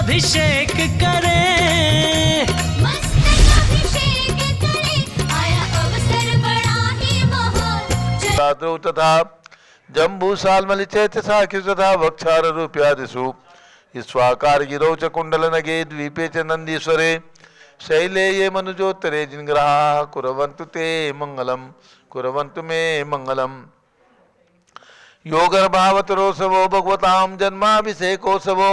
अभिषेक करे, मस्तक अभिषेक करे, आया अवसर बड़ा ही महान। तथा जम्बूसाल मलिचैत साखि तथा वक्षार रूप्यादिषु स्वाकार गिरौ च कुंडल नगे द्वीपे च नंदीश्वरे शैले ये मनुजोत्तरे जिनग्रहा कुर्वन्तु ते मंगलम कुर्वन्तु मे मंगलम। योगर्भावतरोत्सवो भगवतां जन्माभिषेकोत्सवो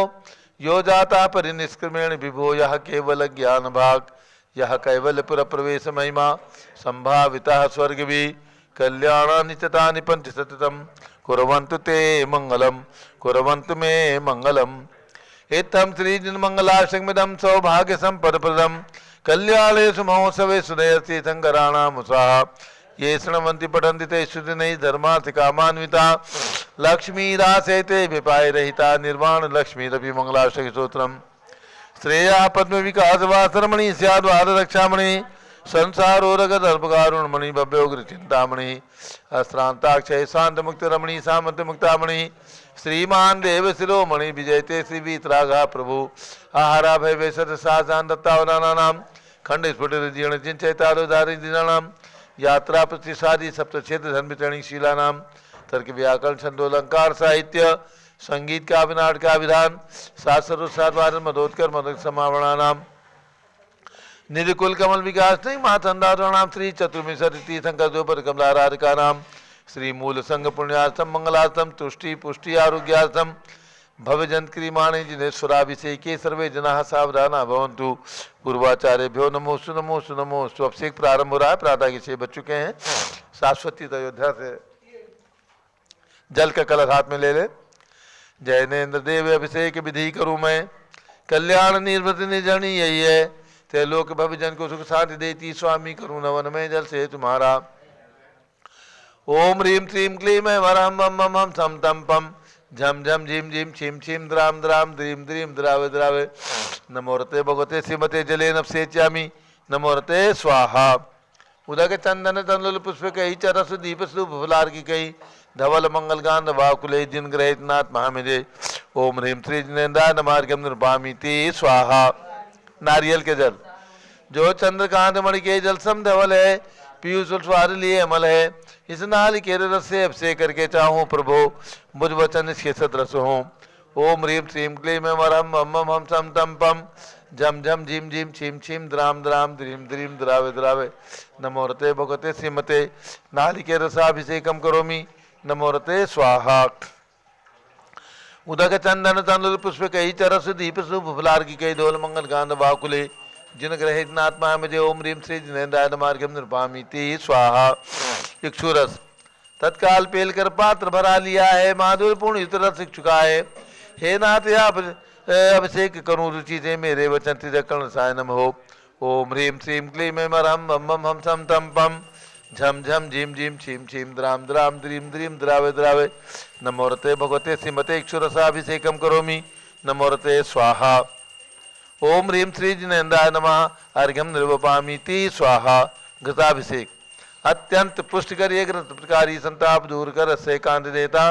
यो जाता परिनिष्क्रमेण विभो यः केवल ज्ञान भाग यः कैवल्यपुर प्रवेश महिमा संभावितः स्वर्गवि कल्याणानि चितानि पंच सततम कुर्वन्तु ते मंगलम कुर्वन्तु मे मंगलम। एतम श्रीजिन्मंगलाष्टकमिदं सौभाग्य संपदप्रदं कल्याणेषु महोत्सवेषु नयति शङ्कराणाम् उत्साह ये शृण्वन्ति पठन्ति ते श्रुतिनैः धर्मार्थिकामान्विता लक्ष्मीदासेते विपाय रहिता निर्वाण लक्ष्मीरपि मंगलाष्टकस्तोत्रम्। श्रेया पद्मविकासवासरमणि स्याद्वादरक्षामणि संसारोरगदर्पकारुणमणि भव्योग्र चिंतामणि अश्रांताक्षय शांतमुक्तरमणि सामंतमुक्तामणि श्रीमान देवशिरोमणि विजयते श्री वीतरागा प्रभु आहारा भय वैसत साजान दत्तावनानाम खंड स्फुटित चिंचैतारोदारिदीनानाम यात्रा प्रतिसादी सप्तक्षेत्र धर्मितरणि शीलानाम तर्क व्याकरण छंदोलंकार साहित्य संगीत का विनाट का विधान शास्त्रोत्साद मदोत्कर मदक समावरणानाम निधिकुल कमल विकास नहीं महाथंदाणाम श्री चतुर्विंशति तीर्थंकर द्वपर कमलाराधिका नाम श्री मूल संघ पुण्यार्थम मंगलार्थम तुष्टि पुष्टि आरोग्यार्थम भवजंत क्रियमाणे जिनेश्वराभिषेके सर्वे जनाः सावधाना भवन्तु। पूर्वाचार्यभ्यो नमोस्तु नमोस्तु नमोस्तु। अब से प्रारंभ हो रहा है, प्रातः के 6 बज चुके हैं। शाश्वती अयोध्या से जल का कलश हाथ में ले ले। जैनेन्द्र देव अभिषेक विधि करूँ मैं, कल्याण निर्वृत निर्जनी यही है, त्रैलोक भवजन को सुख शांति देती स्वामी करुण नवन में जल से तुम्हारा। ओम ह्रीं श्रीं क्लीं ऐं वरहं वम वम हम सम तम पम झम झम झीम झीम छीम छीम द्राम द्राम द्रीम द्रीम द्रावे द्रावे। नमोरते भगवते श्रीमते जले नपसेच्यामि नमोरते स्वाहा। उदक चंदन तंदुल पुष्प कही चरस दीप शुभ फुलार की कही धवल मंगल गांध वाकुले जिन ग्रहित नाथ महामिजे। ओम ह्रीं श्री जिनेन्द्राय नमार्गम निर्भामि ते स्वाहा। नारियल के जल जो चंद्रकांत मणि के जल सम धवल है, पीयूष स्वार लिए अमल है, इस नाल के रस से अभिषेक करके चाहूँ प्रभु मुझ वचन इसके सदृश हों। ओम ह्रीं श्रीं क्लीं ऐं वरहं वम वम हम सम तम पम झम झम झीम झीम छीम छीम द्राम द्राम द्रीम द्रीम द्रावे द्रावे। नमोरते भगवते श्रीमते नालिके रसाभिषेकम करोमि नमोरते स्वाहा। उदक चंदन तंदुल पुष्प कही चरस दीप शुभ फुलार की कही धोल मंगल गांध वाकुले जिन ग्रहित नात्मा मुझे। ओम ह्रीं श्री जिनेन्द्राय मार्गम निर्भामि ते स्वाहा। इक्षुरस तत्काल पेल कर पात्र भरा लिया है, माधुर पूर्ण युत रस चुका है। हे नाथ आप अभिषेक करूं रुचि से मेरे वचन त्रिदकर्ण सायनम हो। ओम ह्रीं श्रीं क्लीं ऐं वरहं वम वम हम सम तम पम झम झम झीम झीम छीम छीम द्राम द्राम द्रीम द्रीम द्रावे द्रावे। नमोरते भगवते श्रीमते इक्षुरसाभिषेकम करोमि नमोरते स्वाहा। ओम ह्रीं श्री जिनेन्द्राय नमः अर्घ्यम निर्वपामि ते स्वाहा। घृताभिषेक अत्यंत पुष्ट करिए घृत प्रकारी संताप दूर कर से कांत देता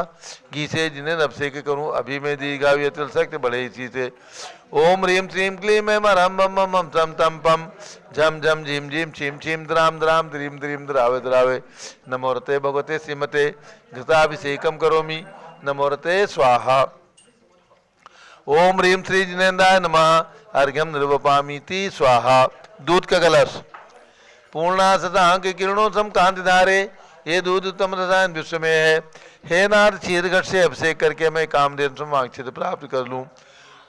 घी से जिन्हें अभिषेक करूं अभी मैं दीर्घायु अतुल शक्ति बढ़े इसी से। ओम ह्रीं श्रीं क्लीं ऐं वरहं वम वम हम सम तम पम झम झम झीम झीम छीम छीम द्राम द्राम द्रीम द्रीम द्रावे द्रावे। नमोरते भगवते श्रीमते घृताभिषेकम करोमि नमोरते स्वाहा। ओम ह्रीं श्री जिनेन्द्राय नमः अर्घ्यम निर्वपामि ते स्वाहा। दूध का कलश पूर्णा सतांक किरणों सम कांति धारे, ये दूध उत्तम रसायन विश्व में है। हे नाथ क्षीर घट से अभिषेक करके मैं कामधेनु समाक्षित प्राप्त कर लूँ।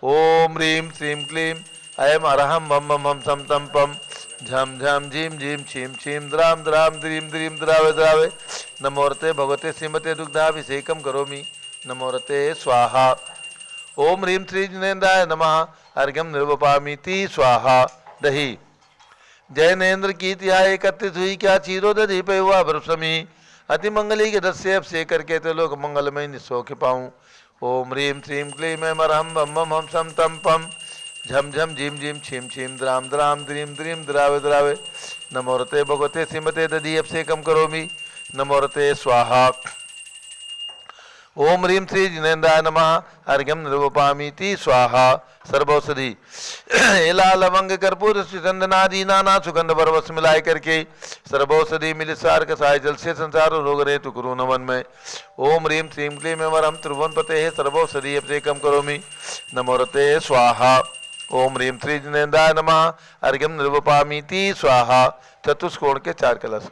ओम ह्रीं श्रीं क्लीं ऐं वरहं वम वम हम सम तम पम झम झम झीम झीम छीम छीम द्राम द्राम द्रीम द्रीम द्रावे द्रावे। नमोरते भगवते श्रीमते दुग्धाभिषेकम करोमि नमोरते स्वाहा। ओम ह्रीं श्री जिनेन्द्राय नमः अर्घ्यम निर्वपामि ते स्वाहा। दही जैनेन्द्र की तिहाई एकत्रित हुई क्या चीरो दधी पे हुआ भरसमी अति मंगली के रस से अभिषेक करके तो लोग मंगलमय निसौख्य पाऊँ। ओम ह्रीं श्रीं क्लीं ऐं वरहं वम वम हम सम तम पम झम झम झीम झीम छीम छीम द्राम द्राम द्रीम द्रीम द्रावे द्रावे। नमोरते भगवते श्रीमते दधी अभिषेकम करोमि नमोरते स्वाहा। ओम ह्रीं श्री जिनेन्द्राय नमः अर्घ्यम निर्वपामीति स्वाहा सर्वौषधि एला लवंग कर्पूर चंदनादि नाना सुगंध बरवस मिलाए करके सर्वौषधि मिल सार कसाय जल से संसार रोग रहे तो गुरु नमन में ओम ह्रीं श्रीं क्लीं वरम त्रिभुवन पते सर्वौषधि अभिषेकम करोमि नमोरते स्वाहा ओम ह्रीं श्री जिनेन्द्राय नमः अर्घ्यम निर्वपामीति स्वाहा चतुष्कोण के 4 कलश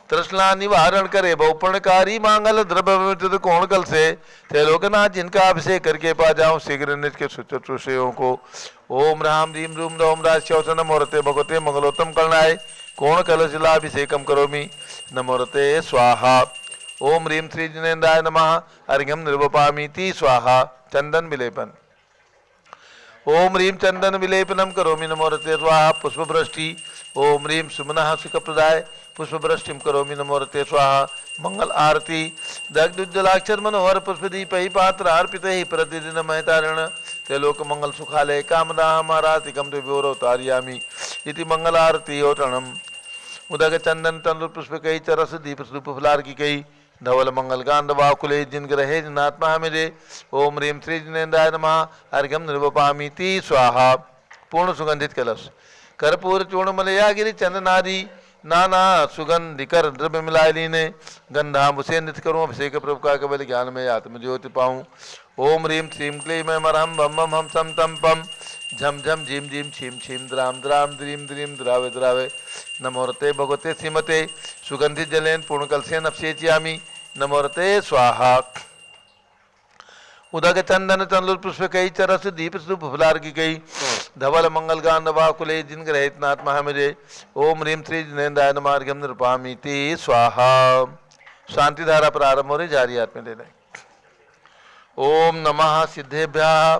तृष्णा निवारण करे बहुपर्णकारी मांगल द्रव्य कोण कल से त्रैलोकनाथ जिनका अभिषेक करके पा जाऊं शीघ्र निज के सुचतुषयों को ओम राम रीम रूम रोम राज नमोरते भगवते मंगलोत्तम करणाय कोण कल शिलाभिषेकम करोमि नमोरते स्वाहा ओम ह्रीं श्री जिनेन्द्राय नमः अर्घ्यम निर्वपामीति स्वाहा चंदन विलेपन ओम ह्रीं चंदन विलेपनम करोमि नमोरते स्वाहा पुष्पवृष्टि ओम ह्रीं सुमनः सुखप्रदाय पुष्पवृष्टिम करोमि नमोरते स्वाहा मंगल आरती दग्धुज्जलाक्षर मनोहर पुष्पदीप ही पात्र अर्पित ही प्रतिदिन महतारण त्रैलोक मंगल सुखालय कामदाहमारातिकम विवरोतार्यामि इति मंगल आरती ओटणम उदक चंदन तंदुर पुष्प कई चरस दीप स्वरूप फलार की कई धवल मंगल गांध वाकुले जिन ग्रहे जिनात्मा मेरे ओम ह्रीं श्री जिनेन्द्राय नमः अर्घ्यम निर्वपामीति स्वाहा पूर्ण सुगंधित कलश कर्पूर चूर्ण मलयागिरी चंदनादि नाना सुगंधिकर द्रव्य मिलाए लीने गंधाम उसे नित करूँ अभिषेक प्रभु का केवल ज्ञान में आत्म ज्योति पाऊँ ओम ह्रीं श्रीं क्लीं मैं मरहम बम हम सम तम पम झम झम झीम झीम छीम छीम द्राम द्राम द्रीम द्रीम द्रावे द्रावे नमोरते भगवते श्रीमते सुगंधित जलेन पूर्ण कलसेन अभिषेचयामि नमोरते स्वाहा उदक चंदन तंदुर पुष्प कई चरस दीप स्वरूप फुलार की कई धवल मंगल गांध वाकुले जिन ग्रहित नाथ महामेरे ओम ह्रीं श्री जिनेन्द्राय नमः अर्घ्यम निर्वपामीति स्वाहा शांति धारा प्रारंभ हो रही जारी हाथ में ले लें ओम नमः सिद्धेभ्यः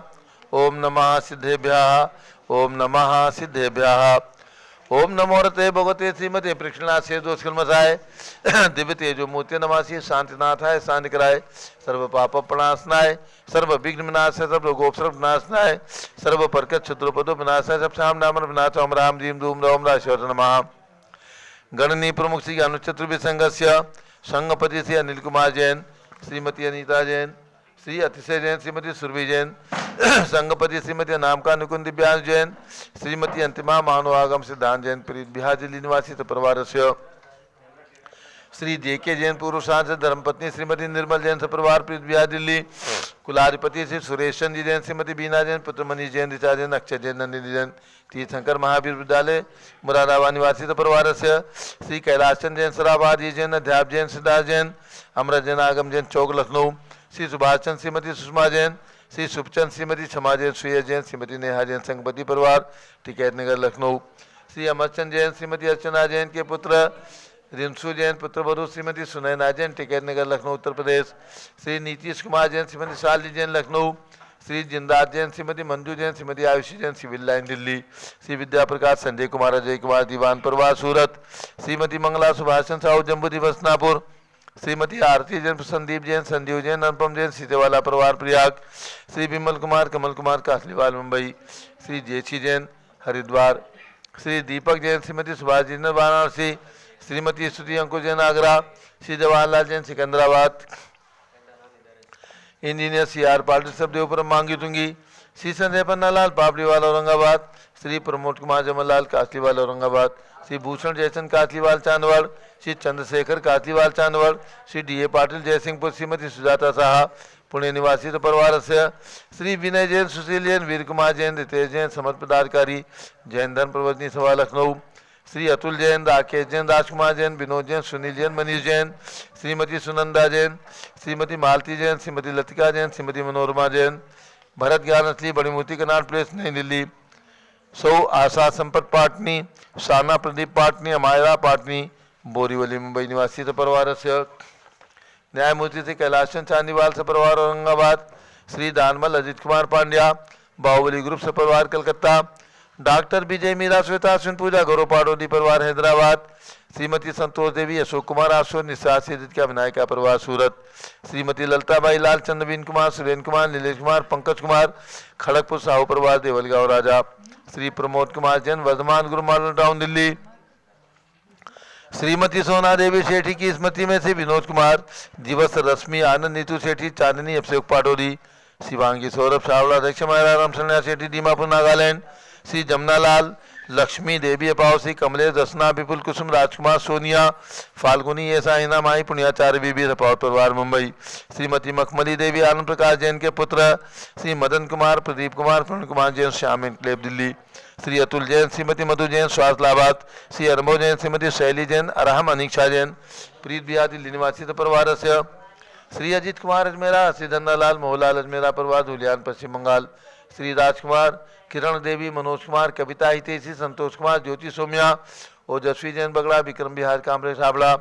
ओम नमः सिद्धेभ्यः ओम नमः सिद्धेभ्यः ओम नमोरते भगवते श्रीमते प्रक्षिणा से दोष कलमसाय दिव्य तेजो मूर्ति नमासी शांतिनाथाय शांति कराय सर्व पाप प्रणाशनाय सर्व विघ्न विनाशाय सर्व गोपसर्व विनाशनाय सर्व परकत क्षत्रोपदो विनाशाय सब श्याम नाम विनाश ओम राम जीम धूम रोम राशर नमः गणनी प्रमुख श्री अनुचतुर्भि संघस्य संघपति श्री अनिल कुमार जैन श्रीमती अनीता जैन श्री अतिशय जैन श्रीमती सुरभि जैन संघपति श्रीमती नामका नुकुंद दिव्यांश जैन श्रीमती अंतिमा मानवागम सिद्धांत जैन प्रीत बिहार दिल्ली निवासी परिवार से श्री जेके जैन पूर्व सांसद धर्मपत्नी श्रीमती निर्मल जैन सपरिवार प्रीत बिहार दिल्ली कुलाधिपति श्री सुरेशन जी जैन श्रीमती बीना जैन पुत्र मनीष जैन ऋचा जैन अक्षय जैन नंदिनी जैन तीर्थंकर महावीर विद्यालय मुरादाबाद निवासी परिवार से श्री कैलाशचंद जैन सराबाद जैन अध्याप जैन सिद्धार्थ जैन अमृत जैन आगम जैन चौक लखनऊ श्री सुभाष चंद श्रीमती सुषमा जैन श्री सुखचंद श्रीमती क्षमा जैन सुय जैन श्रीमती नेहा जैन संघपति परिवार टिकैत नगर लखनऊ श्री अमरचंद जैन श्रीमती अर्चना जैन के पुत्र रिंसू जैन पुत्रवधु श्रीमती सुनैना जैन टिकैत नगर लखनऊ उत्तर प्रदेश श्री नीतीश कुमार जैन श्रीमती शाली जैन लखनऊ श्री जिंदार जैन श्रीमती मंजू जैन श्रीमती आयुषी जैन सिविल लाइन दिल्ली श्री विद्या प्रकाश संजय कुमार अजय कुमार दीवान परिवार सूरत श्रीमती मंगला सुभाषचंद साहू जम्बू दिवसनापुर श्रीमती आरती जैन संदीप जैन संजीव जैन अनुपम जैन सीतेवाला परिवार Prayag Shri Vimal Kumar Kamal Kumar Kasliwal Mumbai Shri जेछी Jain Haridwar Shri Deepak Jain Shrimati Subhash Jain Varanasi Shrimati Stuti Ankur Jain Agra Shri Jawaharlal Jain Secunderabad engineer C R Patil Sabdevpuram Mangi Tungi Shri Sanjay Pannalal Papdiwal Aurangabad Shri Pramod Kumar Jamallal Kasliwal Aurangabad Shri Bhushan Jaichand Kasliwal Chandwad Shri Chandrashekhar Kasliwal Chandwad Shri D A Patil Jaysingpur Shrimati Sujata Saha Pune निवासी परिवार से श्री विनय जैन सुशील जैन वीर कुमार जैन रितेश जैन समर्थ पदाधिकारी जैन धर्म प्रवर्तनी सभा लखनऊ श्री अतुल जैन राकेश जैन राजकुमार जैन विनोद जैन सुनील जैन मनीष जैन श्रीमती सुनंदा जैन श्रीमती मालती जैन श्रीमती लतिका जैन श्रीमती मनोरमा जैन भरत ज्ञान असली बड़ी मूर्ति कनाट प्लेस नई दिल्ली सौ आशा संपत पाटनी शाना प्रदीप पाटनी अमायरा पाटनी बोरीवली मुंबई निवासी परिवार से न्यायमूर्ति श्री कैलाशचंद चांदीवाल परिवार औरंगाबाद श्री दानमल अजित कुमार पांड्या बाहुबली ग्रुप परिवार कलकत्ता डॉक्टर विजय मीरा श्वेता अश्विन पूजा गौरव पाडोदी परिवार हैदराबाद श्रीमती संतोष देवी अशोक कुमार आशो निशासी का विनायका परिवार सूरत श्रीमती ललताबाई लाल चंद्रबीन कुमार सुरेन कुमार नीलेश कुमार पंकज कुमार खड़गपुर साहू परिवार देवलगांव राजा श्री प्रमोद कुमार जैन वर्धमान गुरु मॉडल टाउन दिल्ली श्रीमती सोना देवी सेठी की स्मृति में से विनोद कुमार, दिवस रश्मि आनंद, नीतू सेठी, चांदनी अभिषेक पाटोरी, शिवांगी सौरभ सावला, अध्यक्ष महिला राम शरणा सेठी, दीमापुर नागालैंड, श्री जमुनालाल, लक्ष्मी देवी अपाव, श्री कमलेश, रसना, विपुल कुसुम, राजकुमार, सोनिया, फाल्गुनी, ऐसा हिना माई, पुण्याचार्य बीबी रपाव परिवार मुंबई, श्रीमती मखमली देवी, आनंद प्रकाश जैन के पुत्र, श्री मदन कुमार, प्रदीप कुमार, प्रण कुमार जैन, श्याम इनक्लेव दिल्ली, श्री अतुल जैन, श्रीमती मधु जैन, स्वास्थ्य लाभार्थ, श्री अनुभव जैन, श्रीमती शैली जैन, अरहम अनीक्षा जैन, प्रीत बिहार दिल्ली निवासी परिवार से, श्री अजीत कुमार अजमेरा, श्री धन्नालाल मोहनलाल अजमेरा परिवार धुलियान पश्चिम बंगाल, श्री राजकुमार, किरण देवी, मनोज कुमार, कविता हितेशी, संतोष कुमार, ज्योति सोम्या, ओजस्वी जैन बगड़ा, विक्रम बिहार कामरे साबड़ा,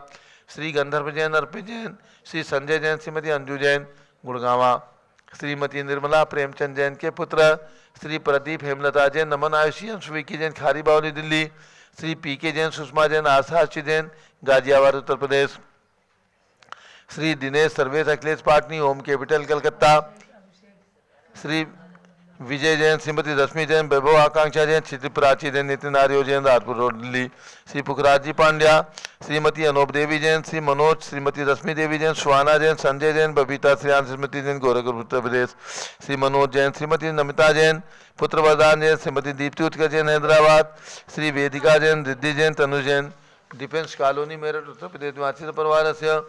श्री गंधर्व जैन, अर्पित जैन, श्री संजय जैन, श्रीमती अंजू जैन गुड़गावा, श्रीमती निर्मला प्रेमचंद जैन के पुत्र, श्री प्रदीप हेमलता जैन, नमन आयुषी, अंशुविकी जैन खारी बावली दिल्ली, श्री पी के जैन, सुषमा जैन, आशा जैन गाजियाबाद उत्तर प्रदेश, श्री दिनेश सर्वेश अखिलेश पाटनी, ओम कैपिटल कलकत्ता, श्री विजय जैन, श्रीमती रश्मि जैन, वैभव आकांक्षा जैन, क्षिति प्राची जैन, नितिन आर्यो जैन, राजपुर रोड दिल्ली, श्री पुखराज जी पांड्या, श्रीमती अनूप देवी जैन, श्री मनोज, श्रीमती रश्मि देवी जैन, सुहाना जैन, संजय जैन, बबीता श्रियान, स्मृति जैन गोरखपुर उत्तर प्रदेश, श्री मनोज जैन, श्रीमती नमिता जैन, पुत्र वरदान जैन, श्रीमती दीप्ति उत्कर जैन हैदराबाद, श्री वेदिका जैन, रिद्धि जैन, तनु जैन डिफेंस कॉलोनी मेरठ उत्तर प्रदेश निवासी परिवार से,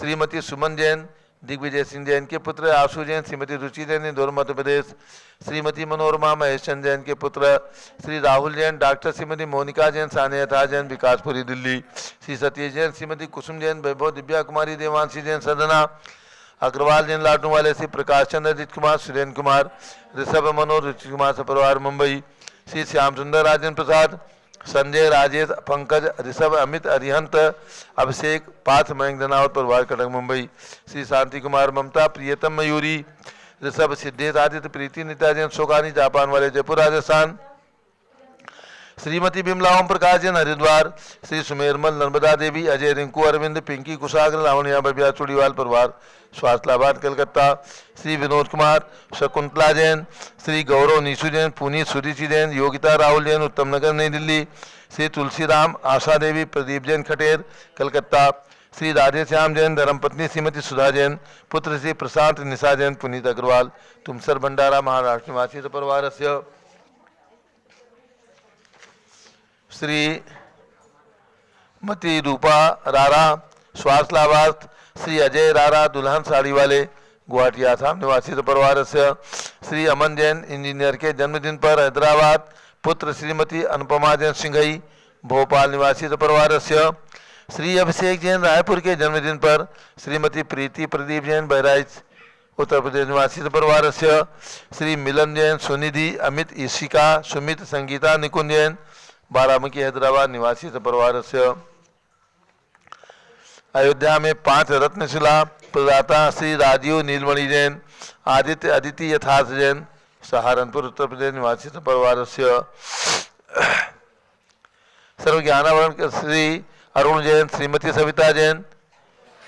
श्रीमती सुमन जैन, दिग्विजय सिंह जैन के पुत्र आशु जैन, श्रीमती रुचि जैन इंदौर मध्य प्रदेश, श्रीमती मनोरमा महेश चंद जैन के पुत्र, श्री राहुल जैन, डॉक्टर श्रीमती मोनिका जैन, सानिया जैन विकासपुरी दिल्ली, श्री सतीश जैन, श्रीमती कुसुम जैन, वैभव दिव्या कुमारी, देवांशी जैन सदना अग्रवाल जैन लाटू वाले, श्री प्रकाश चंद्र, अजित कुमार, सुरेंद्र कुमार, ऋषभ मनोज, रुचि कुमार सपरिवार मुंबई, श्री श्याम सुंदर, राजेंद्र प्रसाद, संजय, राजेश, पंकज, ऋषभ, अमित, अरिहंत, अभिषेक, पार्थ, मयंक धनावत परिवार कटक मुंबई, श्री शांति कुमार, ममता, प्रियतम, मयूरी, ऋषभ, सिद्धेश, आदित्य, प्रीति, नीता जैन, शोकानी जापान वाले जयपुर राजस्थान, श्रीमती बिमला ओम प्रकाश जैन हरिद्वार, श्री सुमेरमल, नर्मदा देवी, अजय, रिंकू, अरविंद, पिंकी, कुशाग्र, लावणिया, बबिया, चूड़ीवाल परिवार स्वास्थ्य लाभार्थ कलकत्ता, श्री विनोद कुमार, शकुंतला जैन, श्री गौरव, नीशु जैन, पुनीत, सुरुचि जैन, योगिता, राहुल जैन, उत्तम नगर नई दिल्ली, श्री तुलसीराम, आशा देवी, प्रदीप जैन खटेर कलकत्ता, श्री राधे श्याम जैन, धर्मपत्नी श्रीमती सुधा जैन, पुत्र श्री प्रशांत, निशा जैन, पुनीत अग्रवाल, तुमसर भंडारा महाराष्ट्र निवासी परिवार से, श्री मती रूपा रारा स्वास्थ्य लाभार्थ, श्री अजय रारा दुल्हन साड़ी वाले गुवाहाटी आसाम निवासी परिवार से, श्री अमन जैन इंजीनियर के जन्मदिन पर हैदराबाद, पुत्र श्रीमती अनुपमा जैन सिंघई भोपाल निवासी परिवार से, श्री अभिषेक जैन रायपुर के जन्मदिन पर, श्रीमती प्रीति प्रदीप जैन बहराइच उत्तर प्रदेश निवासी परिवार से, श्री मिलन जैन, सुनिधि, अमित, ईशिका, सुमित, संगीता, निकुंज जैन बाराबंकी हैदराबाद निवासी परिवार से, अयोध्या में 5 रत्नशिला प्रदाता श्री राजीव नीलमणि जैन, आदित्य, अदिति यथार्थ जैन सहारनपुर उत्तर प्रदेश निवासी परिवार से, सर्व ज्ञानावरण श्री अरुण जैन, श्रीमती सविता जैन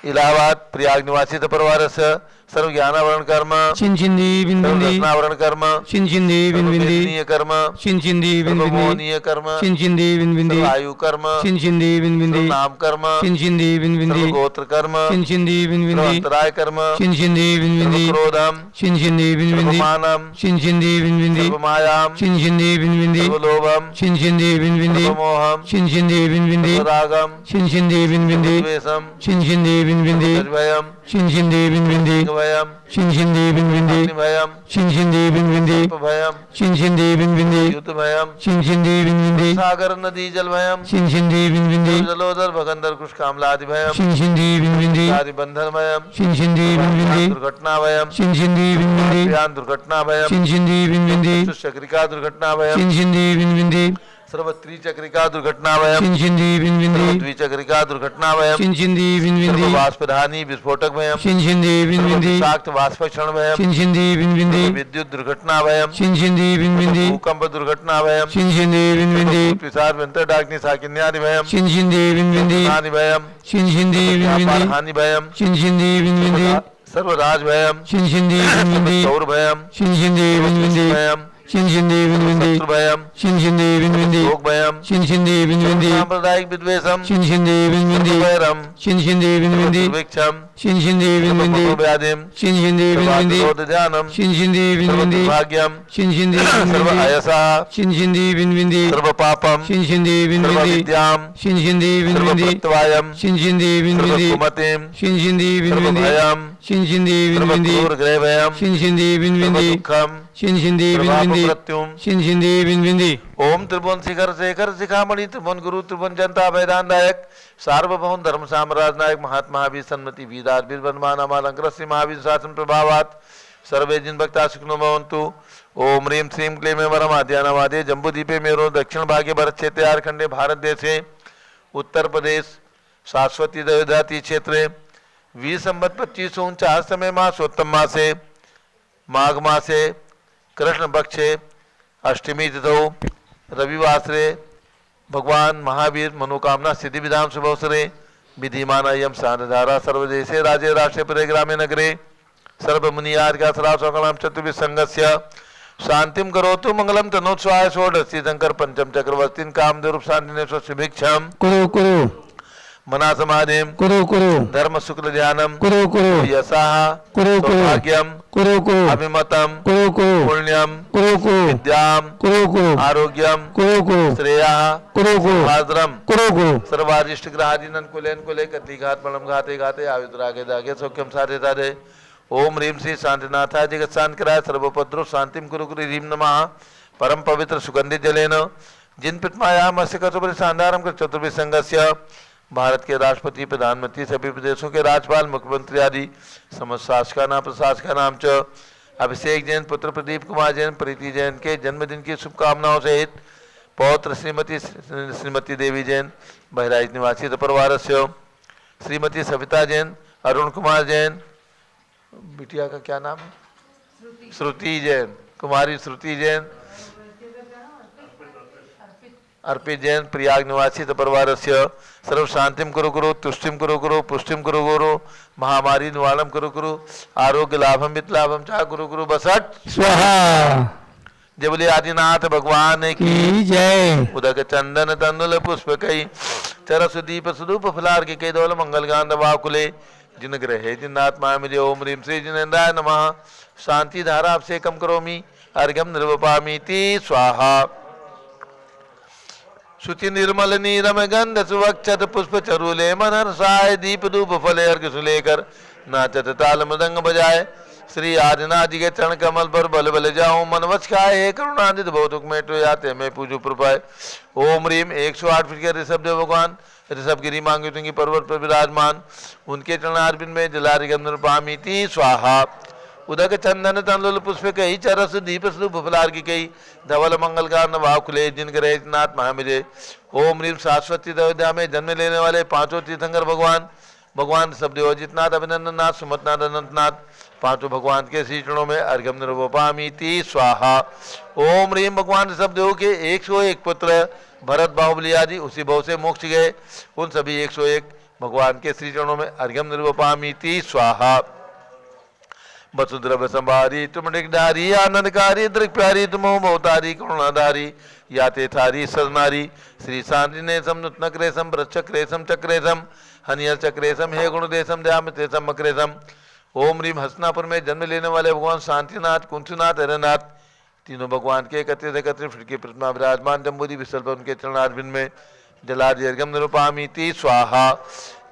इलाहाबाद प्रयाग निवासी परिवार से, सर्व ज्ञानावरण कर्म चिंचिंदी बिंबिंदी रत्नावरण कर्म चिंचिंदी बिंबिंदी कर्म चिंचिंदी बिंबिंदी मोहनीय कर्म चिंचिंदी बिंबिंदी आयु कर्म चिंचिंदी बिंबिंदी नाम कर्म चिंचिंदी बिंबिंदी गोत्र कर्म चिंचिंदी बिंबिंदी अंतराय कर्म चिंचिंदी बिंबिंदी क्रोधम चिंचिंदी बिंबिंदी मानम चिंचिंदी बिंबिंदी मायाम चिंचिंदी बिंबिंदी लोभम चिंचिंदी बिंबिंदी मोहम चिंचिंदी बिंबिंदी रागम चिंचिंदी बिंबिंदी द्वेषम चिंचिंदी बिंबिंदी भयम चिंचिंदी बिंबिंदी भयम चिंचिंदी बिंबिंदी भयम चिंचिंदी बिंबिंदी भयम चिंचिंदी बिंबिंदी युद्ध भयम चिंचिंदी बिंबिंदी सागर नदी जल भयम चिंचिंदी बिंबिंदी जलोदर भगंदर कुश कामलादि भयम चिंचिंदी बिंबिंदी सारी बंधन भयम चिंचिंदी बिंबिंदी दुर्घटना भयम चिंचिंदी बिंबिंदी ज्ञान दुर्घटना भयम चिंचिंदी बिंबिंदी चक्रिका दुर्घटना भयम चिंचिंदी बिंबिंदी सर्वत्री चक्रिका दुर्घटना भयम चिंचिंदी बिंबिंदी द्विचक्रिका दुर्घटना भयम चिंचिंदी बिंबिंदी वाष्पधानी विस्फोटक भयम चिंचिंदी बिंबिंदी विषाक्त वाष्पक्षण भयम चिंचिंदी बिंबिंदी विद्युत दुर्घटना भयम चिंचिंदी बिंबिंदी भूकंप दुर्घटना भयम चिंचिंदी बिंबिंदी पिसार व्यंतर डाग्नि साकिन्यादि भयम चिंचिंदी बिंबिंदी हानि भयम चिंचिंदी बिंबिंदी हानि भयम चिंचिंदी बिंबिंदी सर्वराज भयम चिंचिंदी बिंबिंदी सौर भयम चिंचिंदी बिंबिंदी भयम शिंशिंदी विनविंदी शत्रुभयम शिंशिंदी विनविंदी शोकभयम शिंशिंदी विनविंदी सांप्रदायिक विद्वेषम शिंशिंदी विनविंदी वैरम शिंशिंदी विनविंदी दुर्भिक्षम शिंशिंदी विनविंदी व्याधिम शिंशिंदी विनविंदी ध्यानम शिंशिंदी विनविंदी भाग्यम शिंशिंदी सर्व विनविंदी आयसा शिंशिंदी विनविंदी सर्व पापम शिंशिंदी सर्व विनविंदी विद्याम शिंशिंदी सर्व विनविंदी प्रत्यवायम शिंशिंदी सर्व विनविंदी कुमतिम शिंशिंदी सर्व विनविंदी भयम शिंशिंदी सर्व विनविंदी क्रूर ग्रहभयम शिंशिंदी सर्व विनविंदी दुःखम शिंशिंदी सर्व विनविंदी अपमृत्युम शिंशिंदी विनविंदी ओम त्रिभुवन शिखर शेखर शिखामणि त्रिभुवन गुरु त्रिभुवन जनता मैदान नायक सार्वभौम धर्म साम्राज्य नायक महात्मा महावीर सन्मति वीरार वीर बनमान अमालंकर श्री महावीर शासन प्रभावात सर्वे जिन भक्ता सुखनो भवन्तु। ओम ह्रीं श्रीं क्लीं वरम आद्यानावादे जम्बूद्वीपे मेरो दक्षिण भागे भरत क्षेत्रे झारखंडे भारत देशे उत्तर प्रदेश शाश्वती देवदाती क्षेत्रे 20 संवत 2549 समय मासोत्तम मासे माघ मासे कृष्ण पक्षे अष्टमी तिथौ रविवासरे भगवान महावीर मनोकामना सिद्धि विधान शुभ अवसरे विधिमान अयम सानधारा सर्वदेशे राज्ये राष्ट्रे पुरे ग्रामे नगरे सर्वमुनियार्घा सरासकलां चतुर्भि संघस्य शांतिम करोतु मंगलम तनोत्सवाय षोडशी शंकर पंचम चक्रवर्तीन कामदेव शांतिनेश्वर शुभिक्षम कुरु कुरु मना समाधिम कुरु कुरु धर्म शुक्ल ध्यानम कुरु कुरु यशाः कुरु कुरु सौभाग्यम कुरु कुरु अभिमतम कुरु कुरु पुण्यम कुरु कुरु विद्याम कुरु कुरु आरोग्यम कुरु कुरु श्रेयः कुरु कुरु भाद्रम कुरु कुरु सर्वारिष्ट ग्रहादीनन कुलेन कुले कति घात बलम घाते घाते आयुद्रागे दागे सौख्यम साधे साधे ओम ह्रीं श्री शांतिनाथाय जगत शांतिकराय सर्वोपद्रव शांतिम कुरु कुरु ह्रीं नमः परम पवित्र सुगंधित जलेन जिन पितमायाम अस्य कचुपरि शानदारम कर चतुर्भि संघस्य भारत के राष्ट्रपति प्रधानमंत्री सभी प्रदेशों के राज्यपाल मुख्यमंत्री आदि समस्त शासकाना प्रशासका नाम च अभिषेक जैन पुत्र प्रदीप कुमार जैन प्रीति जैन के जन्मदिन की शुभकामनाओं सहित पौत्र श्रीमती देवी जैन बहराइच निवासी परिवार से श्रीमती सविता जैन अरुण कुमार जैन बिटिया का क्या नाम है श्रुति जैन कुमारी श्रुति जैन अर्पित जैन प्रयाग निवासी परिवार से सर्व शांतिम कुरु कुरु तुष्टिम कुरु कुरु पुष्टिम कुरु कुरु महामारी निवारणम कुरु कुरु आरोग्य लाभम वित्त लाभम चाह कुरु कुरु बसट स्वाहा जय बोले आदिनाथ भगवान की की जय उदक चंदन तंदुल पुष्प कई चरस दीप सुदूप फलार के कई दौल मंगल गांध वाकुले जिन ग्रहे जिन आत्मा मुझे ओम ह्रीं श्री जिनेन्द्राय नमः शांति धारा अभिषेकम करोमि अर्घ्यम निर्वपामीति स्वाहा शुचि निर्मल नीरम गंध सुवक्षत पुष्प चरूले मनहर्षाय दीप धूप फले अर्घ सुलेकर नाचत ताल मृदंग बजाए श्री आदिनाथ जी के चरण कमल पर बल बल जाऊं मन वच खाए हे करुणानिध भौतुक मेटो याते मैं पूजू प्रपाय ओम ह्रीं 108 फीट के ऋषभ देव भगवान ऋषभ गिरी मांगे तुंगी पर्वत पर विराजमान उनके चरणारविंद में जलारिगम निरुपामीति स्वाहा उदक चंदन तंदुल पुष्प कई चरस दीप स्वरूप फलार की कई धवल मंगल कारण वाकुले जिन ग्रह नाथ महामिजे ओम ह्रीं शाश्वती अयोध्या में जन्म लेने वाले पांचों तीर्थंकर भगवान सबदेव अजितनाथ अभिनंदन नाथ सुमतनाथ अनंतनाथ पांचों भगवान के श्री चरणों में अर्घ्यम निर्वपामीति स्वाहा ओम ह्रीं भगवान सबदेव के 101 पुत्र भरत बाहुबली आदि उसी भाव से मोक्ष गए उन सभी 101 भगवान के श्री चरणों में अर्घ्यम निर्वपामीति स्वाहा वसुद्रव संभारी तुम डिगधारी आनंदकारी दृक प्यारी तुमो बहुतारी करुणाधारी याते थारी सजनारी श्री शांतिने सम नक्रेशम वृक्षक्रेशम चक्रेशम हनियल चक्रेशम हे गुणदेशम दयामितेशम मक्रेशम ओम ह्रीं हसनापुर में जन्म लेने वाले भगवान शांतिनाथ कुंथनाथ हरनाथ तीनों भगवान के एकत्रित फुट की प्रतिमा विराजमान जम्बूदी विशल पर उनके चरणारविंद में जलादि अर्घ्यम निरुपामीति स्वाहा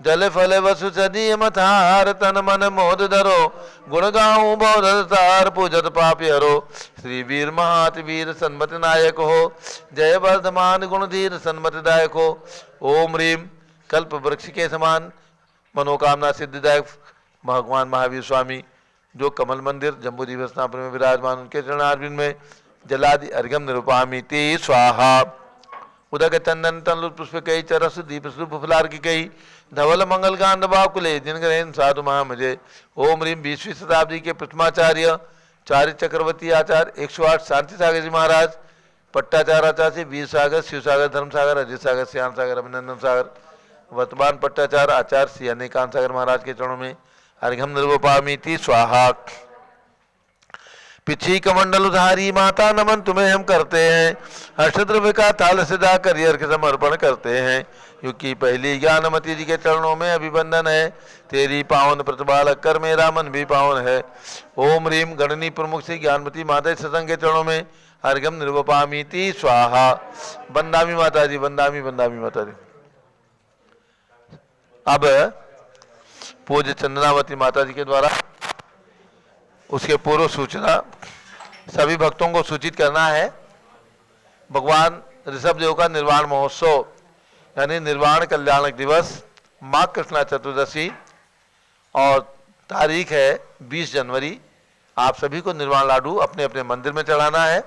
जल फल वसु सदी मथार तन मन मोद धरो गुण गाऊं बहुतार पूजत पापी हरो श्री वीर महात वीर सन्मत नायक हो जय वर्धमान गुणधीर सन्मत दायक हो ओम ह्रीं कल्प वृक्ष के समान मनोकामना सिद्धिदायक भगवान महावीर स्वामी जो कमल मंदिर जम्बूद्वीप स्थापना में विराजमान उनके चरणारविंद में जलादि अर्घ्यम निरुपामीति स्वाहा उदक चंदन तंलुल पुष्प कई चरस दीप स्वरूप फलार की कई धवल मंगल गांध बाकुले जिन ग्रहण साधु महामजे ओम ह्रीं 20वीं शताब्दी के प्रथमाचार्य चार्य चक्रवर्ती आचार्य 108 शांति सागर जी महाराज पट्टाचार्य आचार्य वीर सागर शिव सागर धर्म सागर अजय सागर श्याम सागर अभिनंदन सागर वर्तमान पट्टाचार्य आचार्य श्री अनेकांत सागर महाराज के चरणों में अर्घ्यम निर्वपामीति स्वाहा पिछी कमंडल उधारी माता नमन तुम्हें हम करते हैं, हर्षद्रव्य का थाल सजा कर अर्घ समर्पण करते हैं, क्योंकि पहली ज्ञानमती जी के चरणों में अभिवंदन है, तेरी पावन प्रतिभा लगकर मेरा मन भी पावन है। ओम रीम गणनी प्रमुख से ज्ञानमती माता सत्संग के चरणों में अर्घम निर्वपामीति स्वाहा। बंदामी माता जी, बंदामी बंदामी माता जी। अब पूज्य चंदनावती माता जी के द्वारा उसके पूर्व सूचना सभी भक्तों को सूचित करना है। भगवान ऋषभ देव का निर्वाण महोत्सव यानी निर्वाण कल्याणक दिवस माघ कृष्णा चतुर्दशी और तारीख है 20 जनवरी। आप सभी को निर्वाण लाडू अपने अपने मंदिर में चढ़ाना है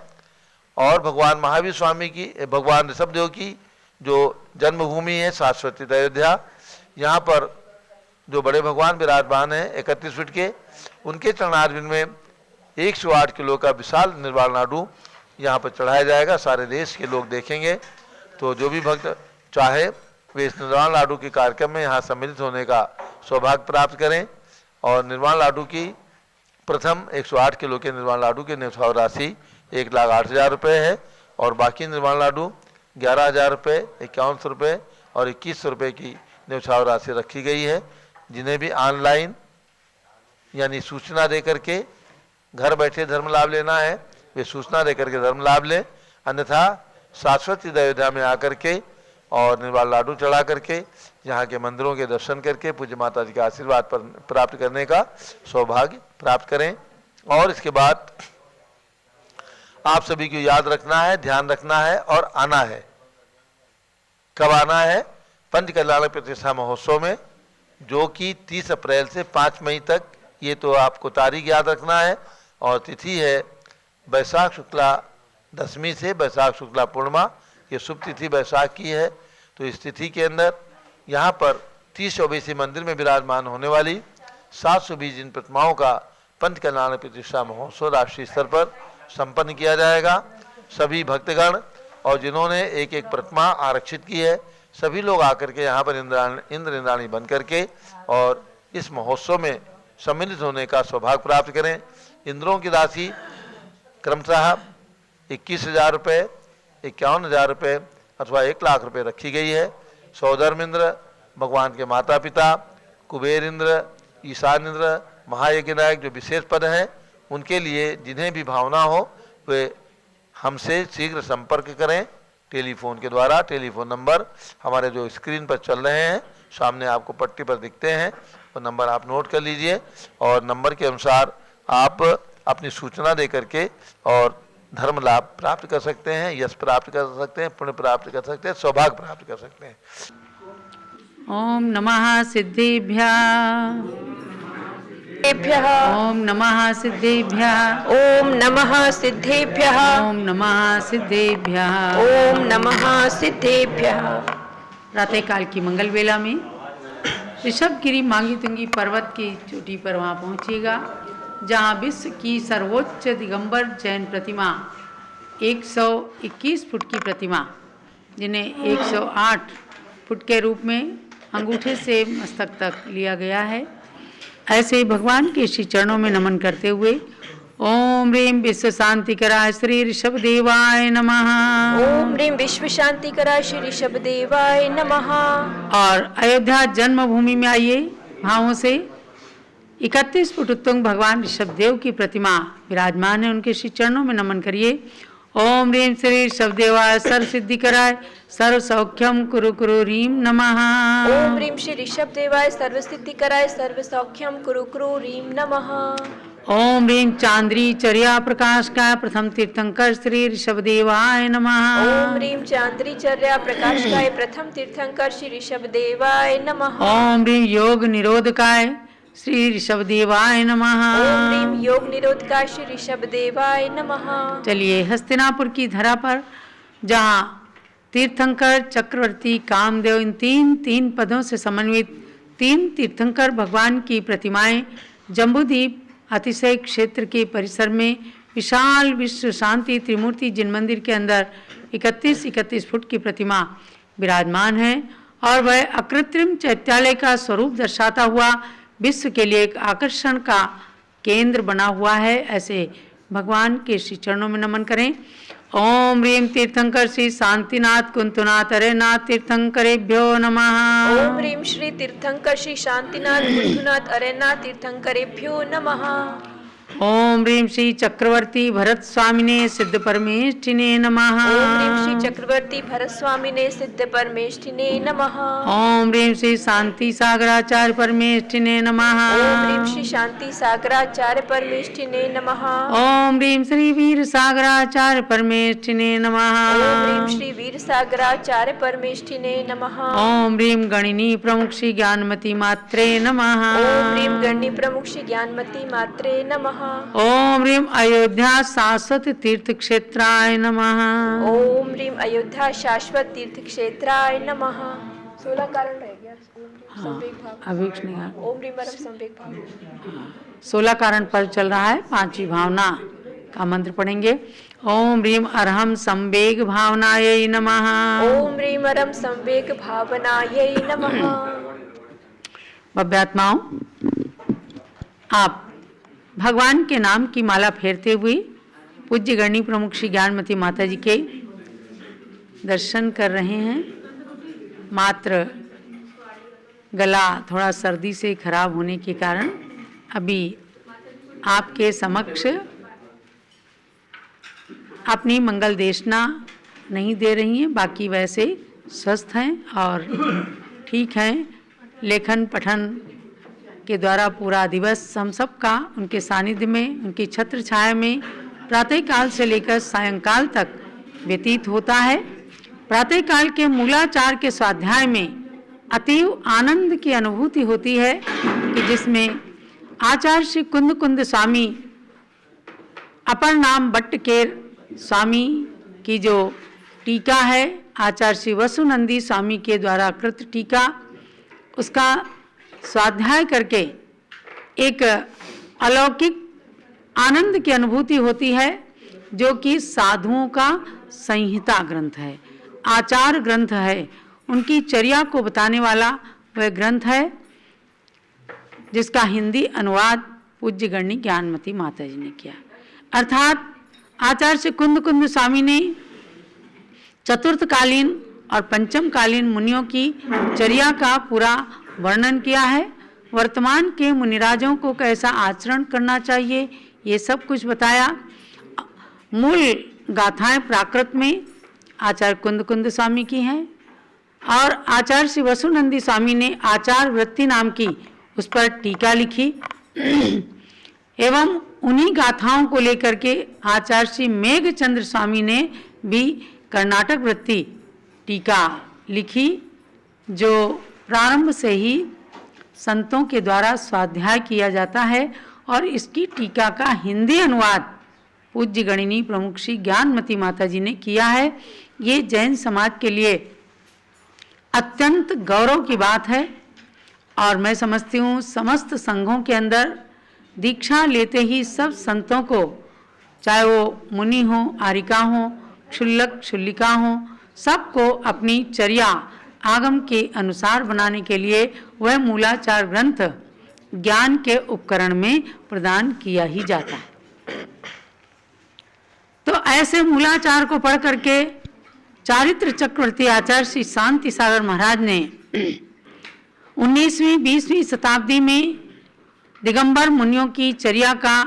और भगवान महावीर स्वामी की, भगवान ऋषभ देव की जो जन्मभूमि है शाश्वती अयोध्या, यहाँ पर जो बड़े भगवान विराजमान हैं 31 फीट के, उनके चरणारविंद में 108 किलो का विशाल निर्वाण लाडू यहाँ पर चढ़ाया जाएगा। सारे देश के लोग देखेंगे, तो जो भी भक्त चाहे वे इस निर्वाण लाडू के कार्यक्रम में यहाँ सम्मिलित होने का सौभाग्य प्राप्त करें। और निर्वाण लाडू की प्रथम 108 किलो के निर्वाण लाडू की न्यौछावर राशि 1,08,000 रुपये है और बाकी निर्वाण लाडू 11,000 रुपये, 5100 रुपये और 2100 रुपये की न्यौछावर राशि रखी गई है। जिन्हें भी ऑनलाइन यानी सूचना दे करके घर बैठे धर्म लाभ लेना है वे सूचना दे करके धर्म लाभ लें, अन्यथा शाश्वती अयोध्या में आकर के और निर्वाण लाडू चढ़ा करके यहाँ के मंदिरों के दर्शन करके पूज्य माता जी का आशीर्वाद प्राप्त करने का सौभाग्य प्राप्त करें। और इसके बाद आप सभी को याद रखना है, ध्यान रखना है और आना है। कब आना है? पंच कल्याण प्रतिष्ठा महोत्सव में, जो कि 30 अप्रैल से 5 मई तक, ये तो आपको तारीख याद रखना है। और तिथि है बैसाख शुक्ला दशमी से बैसाख शुक्ला पूर्णिमा, ये शुभ तिथि बैसाख की है। तो इस तिथि के अंदर यहाँ पर 30 ओबीसी मंदिर में विराजमान होने वाली 720 जिन प्रतिमाओं का पंच कल्याण प्रतिष्ठा महोत्सव राष्ट्रीय स्तर पर संपन्न किया जाएगा। सभी भक्तगण और जिन्होंने एक एक प्रतिमा आरक्षित की है, सभी लोग आकर के यहाँ पर इंद्र इंद्राणी बन करके और इस महोत्सव में सम्मिलित होने का सौभाग्य प्राप्त करें। इंद्रों की राशि क्रमशः 21,000 रुपये, 51,000 रुपये अथवा 1 लाख रुपये रखी गई है। सौधर्म इंद्र भगवान के माता पिता, कुबेर इंद्र, ईशान इंद्र, महायज्ञ नायक जो विशेष पद हैं, उनके लिए जिन्हें भी भावना हो वे हमसे शीघ्र संपर्क करें टेलीफोन के द्वारा। टेलीफोन नंबर हमारे जो स्क्रीन पर चल रहे हैं, सामने आपको पट्टी पर दिखते हैं, वो नंबर आप नोट कर लीजिए और नंबर के अनुसार आप अपनी सूचना दे करके और धर्म लाभ प्राप्त कर सकते हैं, यश प्राप्त कर सकते हैं, पुण्य प्राप्त कर सकते हैं, सौभाग्य प्राप्त कर सकते हैं। ओम नमः सिद्धिभ्यः, ओम नमः सिद्धिभ्यः, ओम नमः सिद्धेभ्यः, ओम नमः सिद्धिभ्यः, ओम नमः सिद्धेभ्यः। प्रातःकाल की मंगल वेला में ऋषभगिरी मांगी तुंगी पर्वत की चोटी पर वहाँ पहुँचिएगा, जहाँ विश्व की सर्वोच्च दिगंबर जैन प्रतिमा 121 फुट की प्रतिमा, जिन्हें 108 फुट के रूप में अंगूठे से मस्तक तक लिया गया है, ऐसे ही भगवान के श्री चरणों में नमन करते हुए ओम ह्रीं विश्व शांति कराय श्री ऋषभ देवाय नमः। ओम ह्रीं विश्व शांति कराय श्री ऋषभ देवाय नमः। और अयोध्या जन्मभूमि में आइए भावों से 31 फुट उत्तुंग भगवान ऋषभ देव की प्रतिमा विराजमान है, उनके श्री चरणों में नमन करिए। ओम ह्रीं श्री ऋषभ देवाय सर्व सिद्धि कराय सर्व सौख्यम कुरु कुरु ह्रीं नमः। ओम ह्रीं श्री ऋषभ देवाय सर्व सिद्धि कराय सर्व सौख्यम कुरु कुरु ह्रीं नमः। ओम ह्रीं चांद्री चर्या प्रकाश का प्रथम तीर्थंकर श्री ऋषभ देवाय नमः। ओम ह्रीं चांद्री चर्या प्रकाश काय प्रथम तीर्थंकर श्री ऋषभ देवाय नमः। ओम ह्रीं योग निरोधकाय श्री ऋषभ देवाय नमः। ओम ह्रीं योग निरोधकाय श्री ऋषभ देवाय नमः। चलिए हस्तिनापुर की धरा पर, जहाँ तीर्थंकर चक्रवर्ती कामदेव इन तीन पदों से समन्वित 3 तीर्थंकर भगवान की प्रतिमाएं जम्बूद्वीप अतिशय क्षेत्र के परिसर में विशाल विश्व शांति त्रिमूर्ति जिन मंदिर के अंदर 31 फुट की प्रतिमा विराजमान है और वह अकृत्रिम चैत्यालय का स्वरूप दर्शाता हुआ विश्व के लिए एक आकर्षण का केंद्र बना हुआ है। ऐसे भगवान के श्री चरणों में नमन करें। ओम ह्रीं तीर्थंकर श्री शांतिनाथ कुंतुनाथ अरेनाथ तीर्थंकरेभ्यो नमः। ओम ह्रीं श्री तीर्थंकर श्री शांतिनाथ कुंतुनाथ अरेनाथ तीर्थंकरेभ्यो नमः। ओम ह्रीं श्री चक्रवर्ती भरत स्वामिने सिद्ध परमेष्ठिने नमः। ओम ह्रीं श्री चक्रवर्ती भरत स्वामिने सिद्ध परमेष्ठिने नमः। ओम ह्रीं श्री शांति सागराचार्य परमेष्ठिने नमः। ओम ह्रीं श्री शांति सागराचार्य परमेष्ठिने नमः। ओम ह्रीं श्री वीर सागराचार्य परमेष्ठिने नमः। ओम ह्रीं श्री वीर सागराचार्य परमेष्ठिने नमः। ओम ह्रीं गणिनी प्रमुख श्री ज्ञानमती मात्रे नमः। ओम ह्रीं गण्य प्रमुख श्री ज्ञानमती मात्रे नमः। ओम ह्रीं अयोध्या शाश्वत तीर्थ क्षेत्राय नमः। ओम ह्रीं अयोध्या शाश्वत तीर्थ क्षेत्राय नमः। 16 कारण रह गया। संवेग भाव। अभिक्ष निगाह। ओम ह्रीं परम संवेग भाव। 16 कारण पर चल रहा है। 5वीं भावना का मंत्र पढ़ेंगे। ओम ह्रीं अरहम संवेग भावनायै नमः। ओम ह्रीं अरहम संवेग भावनायै नमः। भव्यात्माओं, आप भगवान के नाम की माला फेरते हुए पूज्य गणनी प्रमुख श्री ज्ञानमती माता जी के दर्शन कर रहे हैं। मात्र गला थोड़ा सर्दी से खराब होने के कारण अभी आपके समक्ष अपनी मंगल देशना नहीं दे रही हैं। बाकी वैसे स्वस्थ हैं और ठीक हैं। लेखन पठन के द्वारा पूरा दिवस हम सब का उनके सानिध्य में, उनकी छत्र छाया में प्रातःकाल से लेकर सायंकाल तक व्यतीत होता है। प्रातःकाल के मूलाचार के स्वाध्याय में अतीव आनंद की अनुभूति होती है कि जिसमें आचार्य श्री कुंद कुंद स्वामी अपर नाम बट्टकेर स्वामी की जो टीका है, आचार्य श्री वसुनंदी स्वामी के द्वारा कृत टीका, उसका स्वाध्याय करके एक अलौकिक आनंद की अनुभूति होती है, जो कि साधुओं का संहिता ग्रंथ है, आचार ग्रंथ है, उनकी चर्या को बताने वाला वह ग्रंथ है, जिसका हिंदी अनुवाद पूज्य गणनी ज्ञानमती माता जी ने किया। अर्थात आचार्य श्री कुंद कुंद स्वामी ने चतुर्थकालीन और पंचमकालीन मुनियों की चर्या का पूरा वर्णन किया है। वर्तमान के मुनिराजों को कैसा आचरण करना चाहिए, ये सब कुछ बताया। मूल गाथाएं प्राकृत में आचार्य कुंद कुंद स्वामी की हैं और आचार्य श्री वसुनंदी स्वामी ने आचार वृत्ति नाम की उस पर टीका लिखी एवं उन्हीं गाथाओं को लेकर के आचार्य श्री मेघचंद्र स्वामी ने भी कर्नाटक वृत्ति टीका लिखी, जो प्रारंभ से ही संतों के द्वारा स्वाध्याय किया जाता है। और इसकी टीका का हिंदी अनुवाद पूज्य गणिनी प्रमुख श्री ज्ञानमती माता जी ने किया है। ये जैन समाज के लिए अत्यंत गौरव की बात है और मैं समझती हूँ समस्त संघों के अंदर दीक्षा लेते ही सब संतों को, चाहे वो मुनि हो, आरिका हो, क्षुल्लक क्षुल्लिका हो, सबको अपनी चर्या आगम के अनुसार बनाने के लिए वह मूलाचार ग्रंथ ज्ञान के उपकरण में प्रदान किया ही जाता है। तो ऐसे मूलाचार को पढ़ करके चारित्र चक्रवर्ती आचार्य श्री शांति सागर महाराज ने 19वीं 20वीं शताब्दी में दिगंबर मुनियों की चर्या का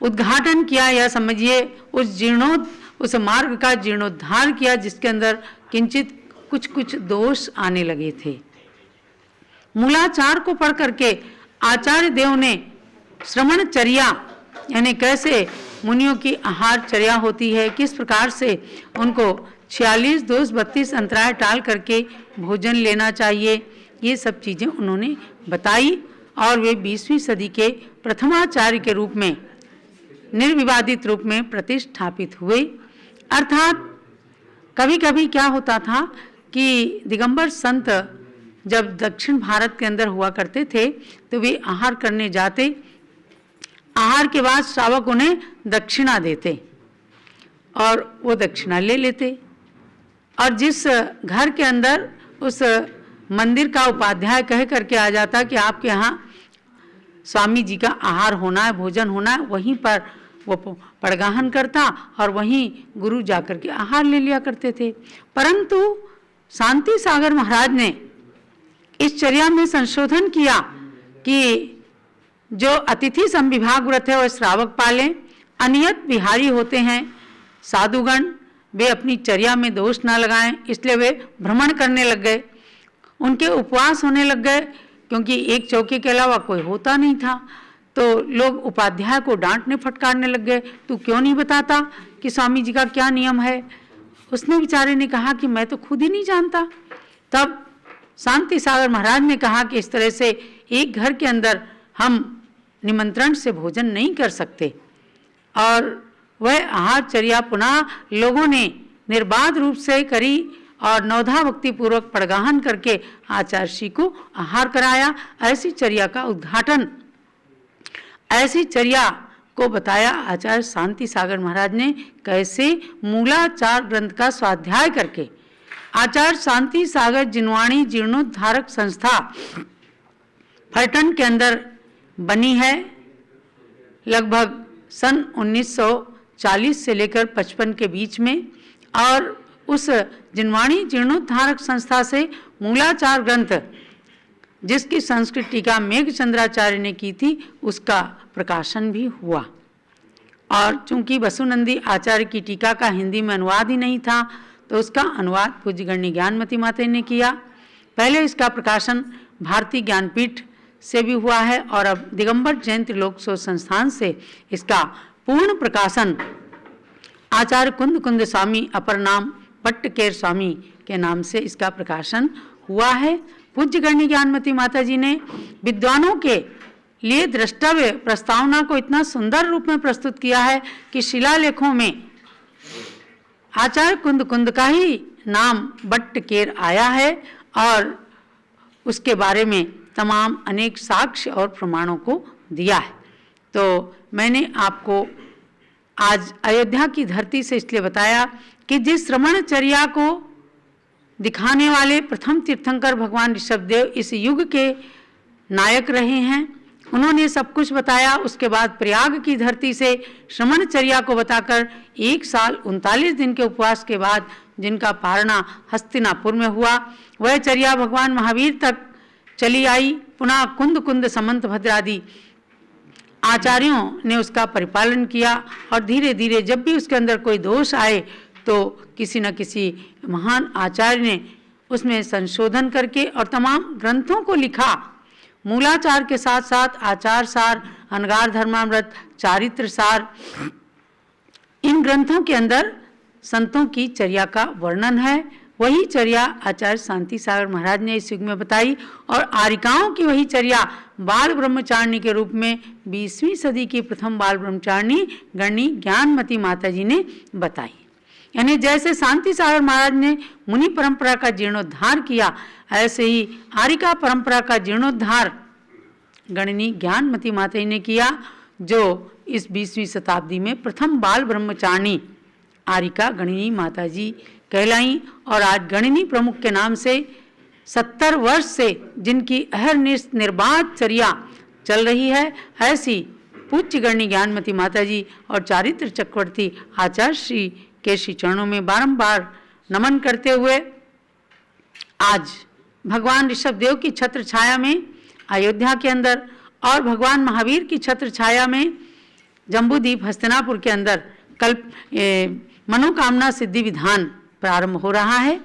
उद्घाटन किया, या समझिए उस मार्ग का जीर्णोद्धार किया, जिसके अंदर किंचित कुछ दोष आने लगे थे। मूलाचार को पढ़ करके आचार्य देव ने श्रवण चर्या यानी कैसे मुनियों की आहार चर्या होती है, किस प्रकार से उनको 46 दोष 32 अंतराय टाल करके भोजन लेना चाहिए, ये सब चीज़ें उन्होंने बताई और वे 20वीं सदी के प्रथमाचार्य के रूप में निर्विवादित रूप में प्रतिष्ठापित हुए। अर्थात कभी कभी क्या होता था कि दिगंबर संत जब दक्षिण भारत के अंदर हुआ करते थे तो वे आहार करने जाते, आहार के बाद श्रावक उन्हें दक्षिणा देते और वो दक्षिणा ले लेते, और जिस घर के अंदर उस मंदिर का उपाध्याय कह करके आ जाता कि आपके यहाँ स्वामी जी का आहार होना है, भोजन होना है, वहीं पर वो पड़गाहन करता और वहीं गुरु जाकर के आहार ले लिया करते थे। परंतु शांति सागर महाराज ने इस चर्या में संशोधन किया कि जो अतिथि संविभाग व्रत है वह श्रावक पालें, अनियत विहारी होते हैं साधुगण, वे अपनी चर्या में दोष ना लगाएं, इसलिए वे भ्रमण करने लग गए। उनके उपवास होने लग गए क्योंकि एक चौकी के अलावा कोई होता नहीं था। तो लोग उपाध्याय को डांटने फटकारने लग गए, तू क्यों नहीं बताता कि स्वामी जी का क्या नियम है। उसने बेचारे ने कहा कि मैं तो खुद ही नहीं जानता। तब शांति सागर महाराज ने कहा कि इस तरह से एक घर के अंदर हम निमंत्रण से भोजन नहीं कर सकते, और वह आहारचर्या पुनः लोगों ने निर्बाध रूप से करी और नवधा भक्ति पूर्वक पड़गाहन करके आचार्य श्री को आहार कराया। ऐसी चर्या का उद्घाटन, ऐसी चर्या को बताया आचार्य शांति सागर महाराज ने, कैसे मूलाचार ग्रंथ का स्वाध्याय करके। आचार्य शांति सागर जिनवाणी जीर्णोद्धारक संस्था फलटन के अंदर बनी है। लगभग सन 1940 से लेकर 55 के बीच में, और उस जिनवाणी जीर्णोद्धारक संस्था से मूलाचार ग्रंथ, जिसकी संस्कृत टीका मेघचंद्राचार्य ने की थी, उसका प्रकाशन भी हुआ। और चूंकि वसुनंदी आचार्य की टीका का हिंदी में अनुवाद ही नहीं था, तो उसका अनुवाद पूज्य गणनी ज्ञानमती माता ने किया। पहले इसका प्रकाशन भारतीय ज्ञानपीठ से भी हुआ है, और अब दिगंबर जैन त्रिलोकशोध संस्थान से इसका पूर्ण प्रकाशन आचार्य कुंद कुंद स्वामी अपर नाम पट्टकेर स्वामी के नाम से इसका प्रकाशन हुआ है। पूज्य गणनी ज्ञानमती माता जी ने विद्वानों के लिए द्रष्टव्य प्रस्तावना को इतना सुंदर रूप में प्रस्तुत किया है कि शिलालेखों में आचार्य कुंद कुंद का ही नाम बट्टकेर आया है, और उसके बारे में तमाम अनेक साक्ष्य और प्रमाणों को दिया है। तो मैंने आपको आज अयोध्या की धरती से इसलिए बताया कि जिस श्रमणचर्या को दिखाने वाले प्रथम तीर्थंकर भगवान ऋषभदेव इस युग के नायक रहे हैं, उन्होंने सब कुछ बताया। उसके बाद प्रयाग की धरती से श्रमणचर्या को बताकर 1 साल 39 दिन के उपवास के बाद जिनका पारणा हस्तिनापुर में हुआ, वह चर्या भगवान महावीर तक चली आई। पुनः कुंद कुंद समंत भद्रादि आचार्यों ने उसका परिपालन किया, और धीरे धीरे जब भी उसके अंदर कोई दोष आए तो किसी न किसी महान आचार्य ने उसमें संशोधन करके और तमाम ग्रंथों को लिखा। मूलाचार के साथ साथ आचार सार, अनगार धर्मामृत, चारित्र सार, इन ग्रंथों के अंदर संतों की चर्या का वर्णन है। वही चर्या आचार्य शांति सागर महाराज ने इस युग में बताई, और आरिकाओं की वही चर्या बाल ब्रह्मचारिणी के रूप में 20वीं सदी की प्रथम बाल ब्रह्मचारिणी गणनी ज्ञानमती माता जी ने बताई। यानी जैसे शांति सागर महाराज ने मुनि परंपरा का जीर्णोद्धार किया, ऐसे ही आरिका परंपरा का जीर्णोद्धार गणनी ज्ञानमती माता जी ने किया, जो इस 20वीं शताब्दी में प्रथम बाल ब्रह्मचारिणी आरिका गणनी माता जी कहलाई। और आज गणनी प्रमुख के नाम से 70 वर्ष से जिनकी अहरनिश निर्बाध चर्या चल रही है, ऐसी पूज्य गणनी ज्ञानमती माता जी और चारित्र चक्रवर्ती आचार्य श्री के श्री चरणों में बारंबार नमन करते हुए आज भगवान ऋषभदेव की छत्र छाया में अयोध्या के अंदर और भगवान महावीर की छत्र छाया में जम्बूद्वीप हस्तिनापुर के अंदर कल्प मनोकामना सिद्धि विधान प्रारंभ हो रहा है।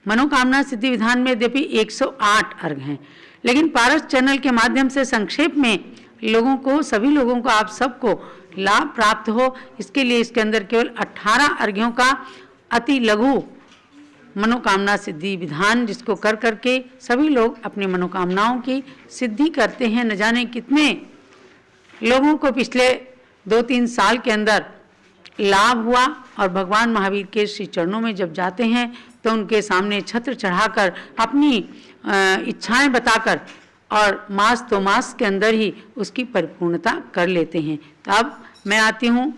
मनोकामना सिद्धि विधान में यद्यपि 108 अर्घ हैं, लेकिन पारस चैनल के माध्यम से संक्षेप में लोगों को, सभी लोगों को, आप सबको लाभ प्राप्त हो, इसके लिए इसके अंदर केवल 18 अर्घ्यों का अति लघु मनोकामना सिद्धि विधान, जिसको कर करके सभी लोग अपनी मनोकामनाओं की सिद्धि करते हैं। न जाने कितने लोगों को पिछले 2-3 साल के अंदर लाभ हुआ, और भगवान महावीर के श्री चरणों में जब जाते हैं तो उनके सामने छत्र चढ़ाकर अपनी इच्छाएं बताकर और मास तो मास के अंदर ही उसकी परिपूर्णता कर लेते हैं। तो अब मैं आती हूँ,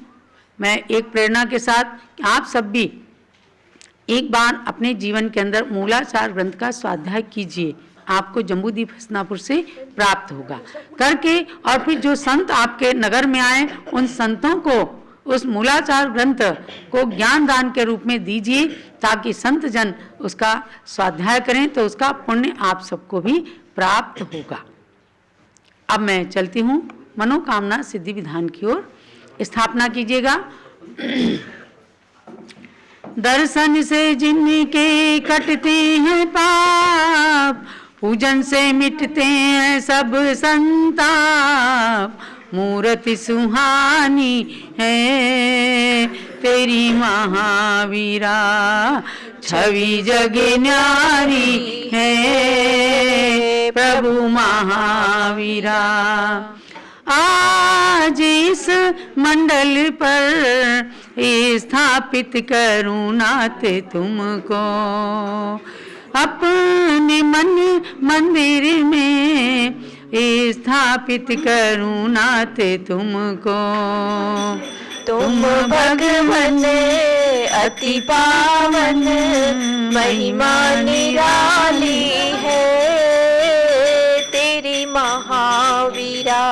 मैं एक प्रेरणा के साथ कि आप सब भी एक बार अपने जीवन के अंदर मूलाचार ग्रंथ का स्वाध्याय कीजिए आपको जम्बूद्वीप हस्तिनापुर से प्राप्त होगा करके। और फिर जो संत आपके नगर में आए उन संतों को उस मूलाचार ग्रंथ को ज्ञान दान के रूप में दीजिए ताकि संत जन उसका स्वाध्याय करें तो उसका पुण्य आप सबको भी प्राप्त होगा। अब मैं चलती हूँ मनोकामना सिद्धि विधान की ओर। स्थापना कीजिएगा। दर्शन से जिनके कटते हैं पाप, पूजन से मिटते हैं सब संताप, मूर्ति सुहानी है तेरी महावीरा, छवि जग न्यारी है प्रभु महावीरा। आज इस मंडल पर स्थापित करूं नाथ तुमको, अपने मन मंदिर में स्थापित करूं नाथ तुमको। तुम भगवन अति पावन, महिमा निराली है तेरी महावीरा,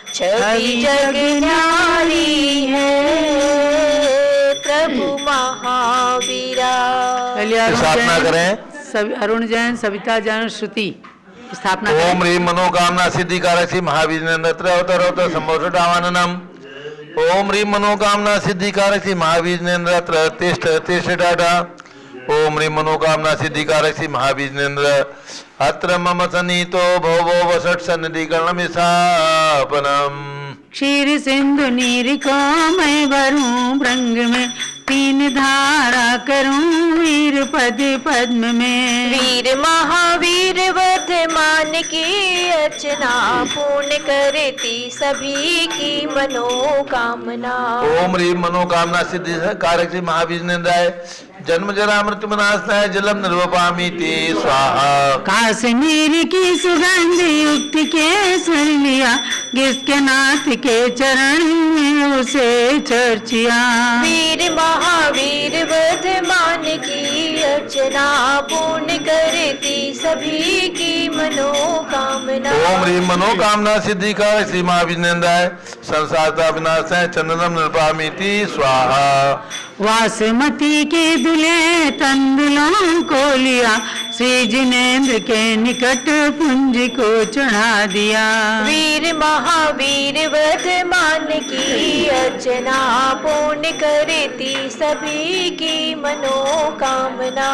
छवि जग न्यारी है प्रभु महावीरा। स्थापना करें। सभी अरुण जैन, सविता जैन, श्रुति स्थापना करें। ओम ह्रीं मनोकामना सिद्धि कारक श्री महावीर नत्र अवतर अवतर संभोषटावाननम। ओम ह्रीं मनोकामना सिद्धि कारक श्री महावीर नत्र तिष्ठ तिष्ठ डाटा। ओम ह्रीं मनोकामना सिद्धि कारक श्री महावीर नेन्द्र अत्र मम सनीतो भवो वसट सन्निधि कर्णम स्थापनम। क्षीर सिंधु नीर को मैं भरूं भृंग में, तीन धारा करूं वीर पद पद्म में। वीर महावीर वर्धमान की अर्चना, पूर्ण करती सभी की मनोकामना। ओम ह्रीं मनोकामना सिद्धि कारक श्री महावीर नेन्द्राय जन्म जरा मृत्यु विनाशाय जलम निर्वपामीति स्वाहा। काश्मीर की सुगंध युक्त केसर लिया, जिसके नाथ के चरण में उसे चर्चिया। वीर महावीर वर्धमान की अर्चना, पूर्ण करती सभी की मनोकामना। ओम ह्रीं मनोकामना सिद्धि कारक श्री महावीर नेन्द्राय संसारता विनाशाय चंदनम निर्वपामीति स्वाहा। वासमती के दुले तंदुलों को लिया, श्री जिनेन्द्र के निकट पुंज को चढ़ा दिया। वीर महावीर वर्धमान की अर्चना, पूर्ण करती सभी की मनोकामना।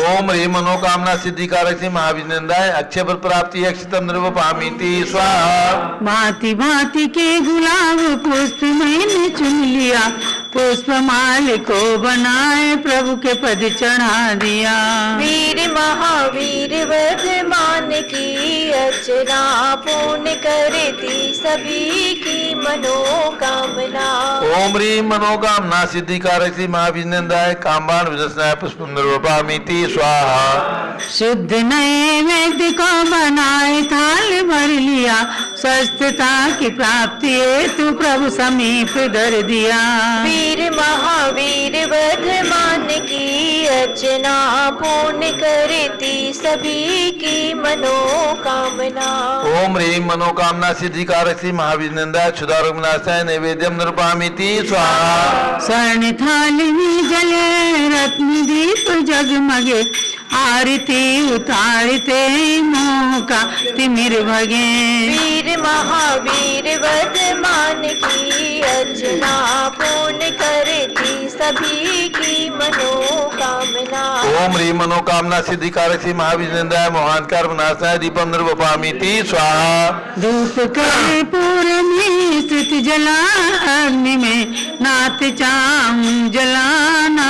ओम ह्रीं मनोकामना सिद्धि कारक श्री महावीर नेन्द्राय अक्षय फल प्राप्ति अक्षतम निर्वपामीति स्वाहा। भांति भांति के गुलाब पुष्प मैंने चुन लिया, पुष्पमाल को बनाए प्रभु के पद चढ़ा दिया। वीर महावीर वर्धमान की अर्चना, पूर्ण करती सभी की मनोकामना। ओम ह्रीं मनोकामना सिद्धि कारक श्री महावीर नेन्द्राय कामबाण विदस्नाय पुष्पम निर्वपामीति स्वाहा। शुद्ध नैवेद्य को बनाए थाल भर लिया, स्वस्थता की प्राप्ति हेतु प्रभु समीप धर दिया। वीर महावीर वर्धमान की अर्चना, पूर्ण करती सभी की मनोकामना। ओम ह्रीं मनोकामना सिद्धि कारक श्री महावीर नेन्द्राय क्षुधारोग विनाशाय नैवेद्यम निर्वपामीति स्वाहा। स्वर्ण थाली में जले रत्न दीप जगमगे, आरती उतारते मोह का तिमिर भगे। वीर महावीर वर्धमान की अर्चना, पूर्ण करती सभी की मनोकामना। ओम ह्रीं मनोकामना सिद्धि कारक श्री महावीर नेन्द्राय मोहांकार विनाशाय दीपम निर्वपामीति स्वाहा। धूप कर्पूर में स्थित जला अग्नि में, नाथ चाहूं जलाना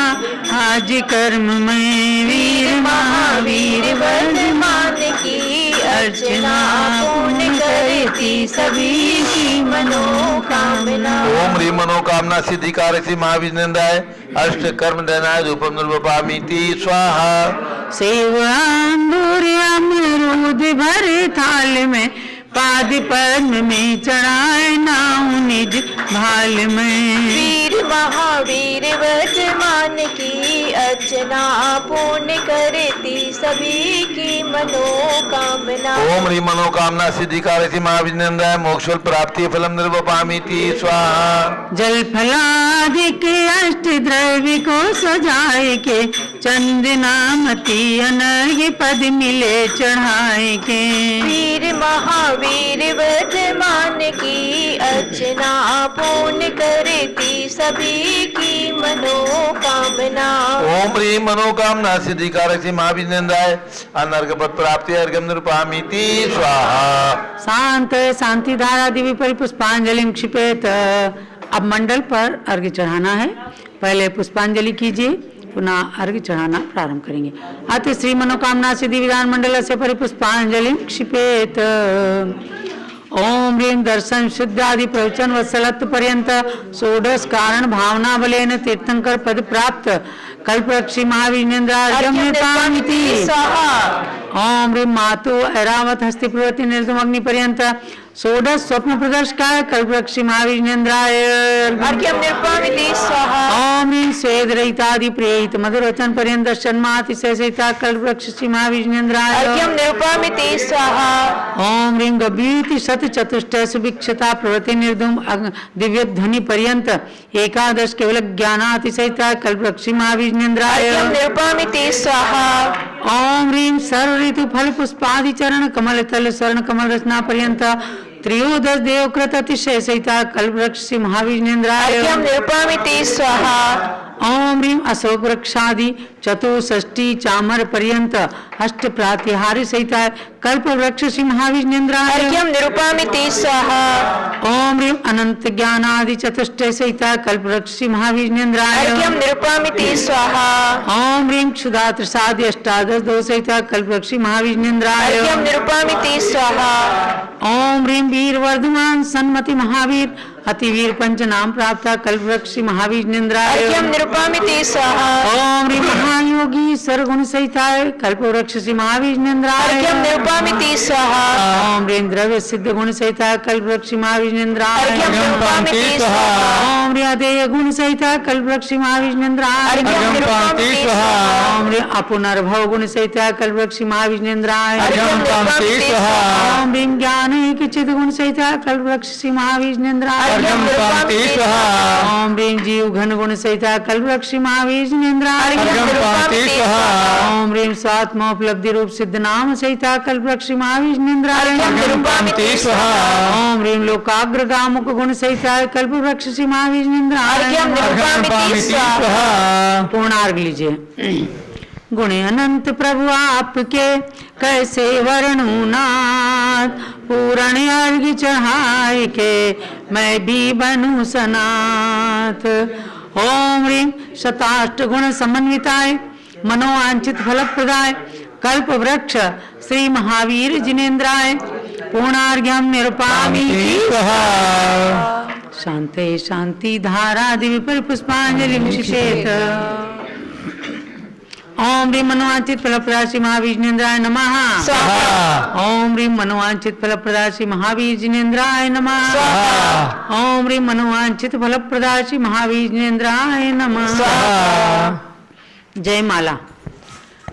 आज कर्म में। वीर महावीर वर्धमान की अर्चना, पूर्ण करती सभी की मनोकामना। ओम ह्रीं मनोकामना सिद्धि कारक श्री महावीर नेन्द्राय अष्ट कर्म दनाय धूपम निर्वपामीति स्वाहा। सेव अंगूर अमरूद भर थाल में, पाद पद्म में चढ़ाए नाऊ निज भाल में। वीर महावीर वर्धमान की अर्चना पूर्ण करती सभी की मनोकामना। ओम ह्रीं मनोकामना सिद्धिकारति महाविघ्नेन्द्राय मोक्षफल प्राप्ति फलम निर्वपामीति स्वाहा। जल फलादिक अष्ट द्रव्य को सजाए के चंदनामती अनर्घ्य पद मिले चढ़ाए के। वीर महावीर वर्धमान की अर्चना पूर्ण करती सभी की मनोकामना। ओम ह्रीं मनोकामना सिद्धिकारति महाविघ्नेन्द्राय अनर्घ पद प्राप्ति अर्घ्यम निरूपयामीति स्वाहा। शांत शांति धारा दिव्य परिपुष्पांजलि क्षिपेत। अब मंडल पर अर्घ्य चढ़ाना है। पहले पुष्पांजलि कीजिए, पुनः अर्घ्य चढ़ाना प्रारंभ करेंगे। अतः श्री मनोकामना सिद्धि विधान मंडल से परिपुष्पांजलि क्षिपेत। ओम ह्रीं दर्शन शुद्धादि प्रवचन वत्सलत्व पर्यंत षोडश कारण भावना बलेन तीर्थंकर पद प्राप्त कल्पवृक्षि महाविघ्नेन्द्रार्घ्यं निरूपयामीति स्वाहा। ओम ह्रीं मातु ऐरावत हस्ति प्रवृत्ति निर्धूम अग्नि पर्यंत षोडश स्वप्न प्रदर्शकाय कल्पवृक्षि महाविघ्नेन्द्राय अर्घ्यं निरूपयामीति स्वाहा। ओम ह्रीं स्वेद रहितादि प्रेरित मधुर वचन पर्यंत षण्मातिशय सहिता कल्पवृक्षि महाविघ्नेन्द्राय अर्घ्यं निरूपयामीति स्वाहा। ओम ह्रीं गभीति शत चतुष्टय सुभिक्षता प्रवृत्ति निर्धूम दिव्य ध्वनि पर्यंत एकादश केवल ज्ञानातिशयिता कल्पवृक्षि महाविघ्नेन्द्राय अर्घ्यं निरूपयामीति स्वाहा। ओम ह्रीं सर्व ऋतु फल पुष्पादि चरण कमल तल स्वर्ण कमल रचना पर्यंत त्रयोदश देवकृत अतिशय सहिता कल्पवृक्ष महाविघ्नेन्द्राय अर्घ्यं निरूपयामीति स्वाहा। ओम ह्रीं अशोक वृक्षादि चतुष्षष्टि चामर पर्यंत अष्ट प्रातिहार्य सहिता कल्पवृक्ष महाविघ्नेन्द्राय अर्घ्यं निरूपयामीति स्वाहा। ओम ह्रीं अनंत ज्ञानादि चतुष्टय सहिता कल्पवृक्ष महाविघ्नेन्द्राय अर्घ्यं निरूपयामीति स्वाहा। ओम ह्रीं क्षुधा त्रसादि अष्टादश दोष सहिता कल्पवृक्ष महाविघ्नेन्द्राय अर्घ्यं निरूपयामीति स्वाहा। ओम ह्रीं वीर वर्धमान सन्मति महावीर अतिवीर पंच नाम प्राप्त कल्पवृक्ष महाविघ्नेन्द्राय अर्घ्यं निरूपयामीति स्वाहा। ओम ह्रीं महायोगी सर्वगुण सहिताय कल्पवृक्ष महाविघ्नेन्द्राय अर्घ्यं निरूपयामीति स्वाहा। ओम ह्रीं द्रव्य सिद्ध गुण सहिता कल्पवृक्ष महाविघ्नेन्द्राय अर्घ्यं निरूपयामीति स्वाहा। ओम ह्रीं अदेय गुण सहिता कल्पवृक्ष महाविघ्नेन्द्राय अर्घ्यं निरूपयामीति स्वाहा। ओम ह्रीं अपुनर्भव गुण सहिता कल्पवृक्ष महाविघ्नेन्द्राय अर्घ्यं निरूपयामीति स्वाहा। ओम ह्रीं ज्ञान एक चिद गुण सहिता कल्पवृक्ष महाविघ्नेन्द्राय अर्घ्यं निरूपयामीति स्वाहा। ओम ह्रीं जीव घन गुण सहिता कल्पवृक्ष महाविघ्नेन्द्राय अर्घ्यं निरूपयामीति स्वाहा। ओम ह्रीं स्वात्मोपलब्धि रूप सिद्ध नाम सहिता कल्पवृक्ष महाविघ्नेन्द्राय अर्घ्यं निरूपयामीति स्वाहा। ओम ह्रीं लोकाग्रगामुक गुण सहिता कल्पवृक्ष महाविघ्नेन्द्राय अर्घ्यं निरूपयामीति स्वाहा। पूर्णार्घ लीजिए। गुण अनंत प्रभु आपके कैसे वर्णूं नाथ, पूर्ण अर्घ्य चढ़ाए के मैं भी बनूं सनाथ। ओम ह्रीं शताष्ट गुण समन्विताय मनोवांछित फलप्रदाय कल्पवृक्ष श्री महावीर जिनेन्द्राय पूर्णार्घ्यं निरूपयामीति स्वाहा। शांते शांति धारा दिव्य परिपुष्पांजलि क्षिपेत। ओम ह्रीं मनोवांछित फलप्रदाय श्री महाविघ्नेन्द्राय नमः स्वाहा। ओम ह्रीं मनोवांछित फलप्रदाय श्री महावीर जिनेन्द्राय नमः स्वाहा। ओम ह्रीं मनोवांछित फलप्रदाय श्री महाविघ्नेन्द्राय नमः स्वाहा। जय माला।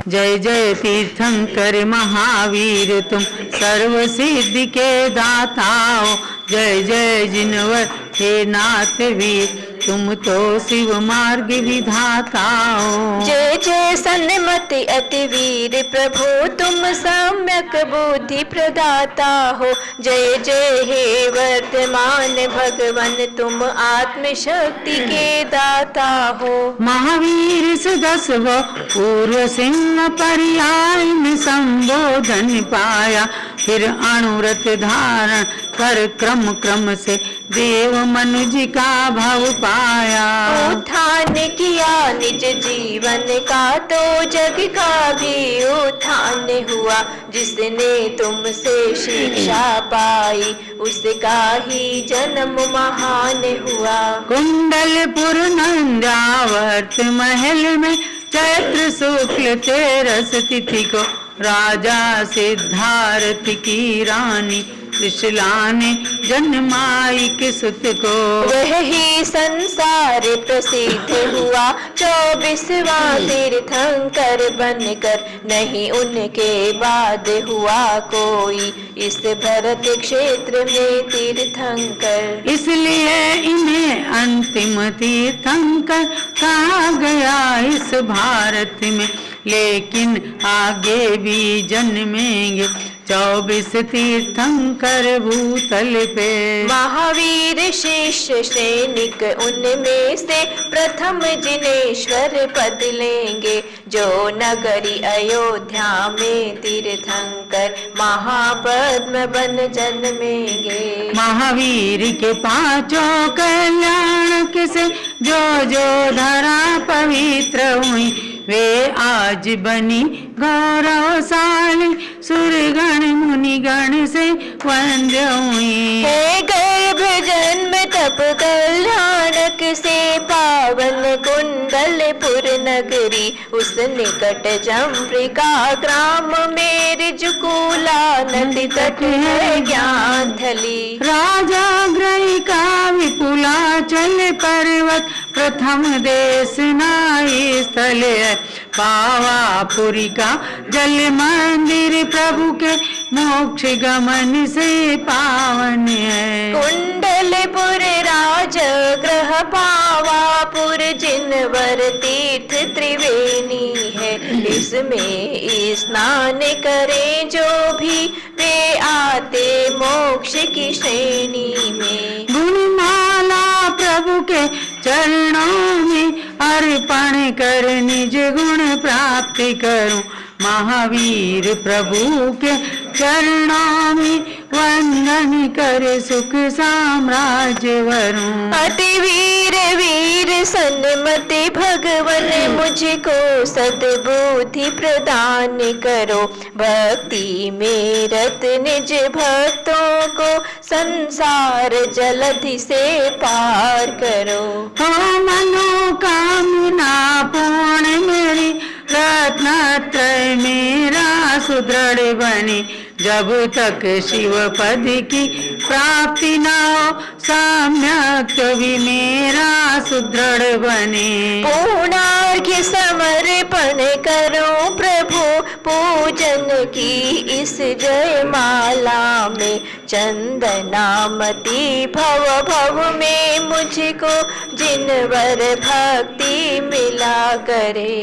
जय जय तीर्थंकर महावीर तुम सर्व सिद्धि के दाताओ। जय जय जिनवर हे नाथ वीर तुम तो शिव मार्ग विधाताओ। जय जय सन्मति अति वीर प्रभु तुम सम्यक बुद्धि प्रदाता हो। जय जय हे वर्तमान भगवन तुम आत्मशक्ति के दाता हो। महावीर सदस्व पूर्व सिंह पर्याय में संबोधन पाया, फिर अणुव्रत धारण कर क्रम क्रम से देव मनुज का भव पाया। उत्थान किया निज जीवन का तो जग का भी उत्थान हुआ। जिसने तुमसे शिक्षा पाई उसका ही जन्म महान हुआ। कुंडलपुर नंदावर्त महल में चैत्र शुक्ल 13 तिथि को राजा सिद्धार्थ की रानी त्रिशलाने जन्माई के सुत को। वह ही संसार प्रसिद्ध हुआ 24वां तीर्थंकर बनकर, नहीं उनके बाद हुआ कोई इस भरत क्षेत्र में तीर्थंकर। इसलिए इन्हें अंतिम तीर्थंकर कहा गया इस भारत में, लेकिन आगे भी जन्मेंगे 24 तीर्थंकर भूतल पे। महावीर शिष्य सैनिक उनमें से प्रथम जिनेश्वर पद लेंगे, जो नगरी अयोध्या में तीर्थंकर महापद्म बन जन्मेंगे। महावीर के पांचों कल्याणक से जो जो धरा पवित्र हुई, वे आज बनी गौरवशाली सुरगण मुनिगण से वंद्य हुई। हे गर्भ जन्म तप कल्याणक से पावन कुंडलपुर नगरी, उस निकट जम्रिका ग्राम में ऋजुकूला नदी तट है ज्ञान थली। राजा ग्रही का विपुलाचल पर्वत प्रथम देश नाई स्थल है, पावापुरी का जल मंदिर प्रभु के मोक्ष गमन से पावन है। कुंडलपुर राज ग्रह पावापुर जिनवर तीर्थ त्रिवेणी है, इसमें स्नान करें जो भी वे आते मोक्ष की श्रेणी में। गुणमाला प्रभु के चरणों में अर्पण कर निज गुण प्राप्त करूं, महावीर प्रभु के चरणों में वंदन कर सुख साम्राज्य वरूं। अति वीर वीर सन्मति भगवन मुझको सद्बुद्धि प्रदान करो, भक्ति में रत निज भक्तों को संसार जलधि से पार करो। हो मनोकामना पूर्ण मेरी रत्नत्रय मेरा सुदृढ़ बने, जब तक शिव पद की प्राप्ति न हो सम्यक भी मेरा सुदृढ़ बने। पूर्णार्घ्य समर्पण करो प्रभु पूजन की इस जयमाला में, चंदनामती भव भव में मुझको जिनवर भक्ति मिला करे।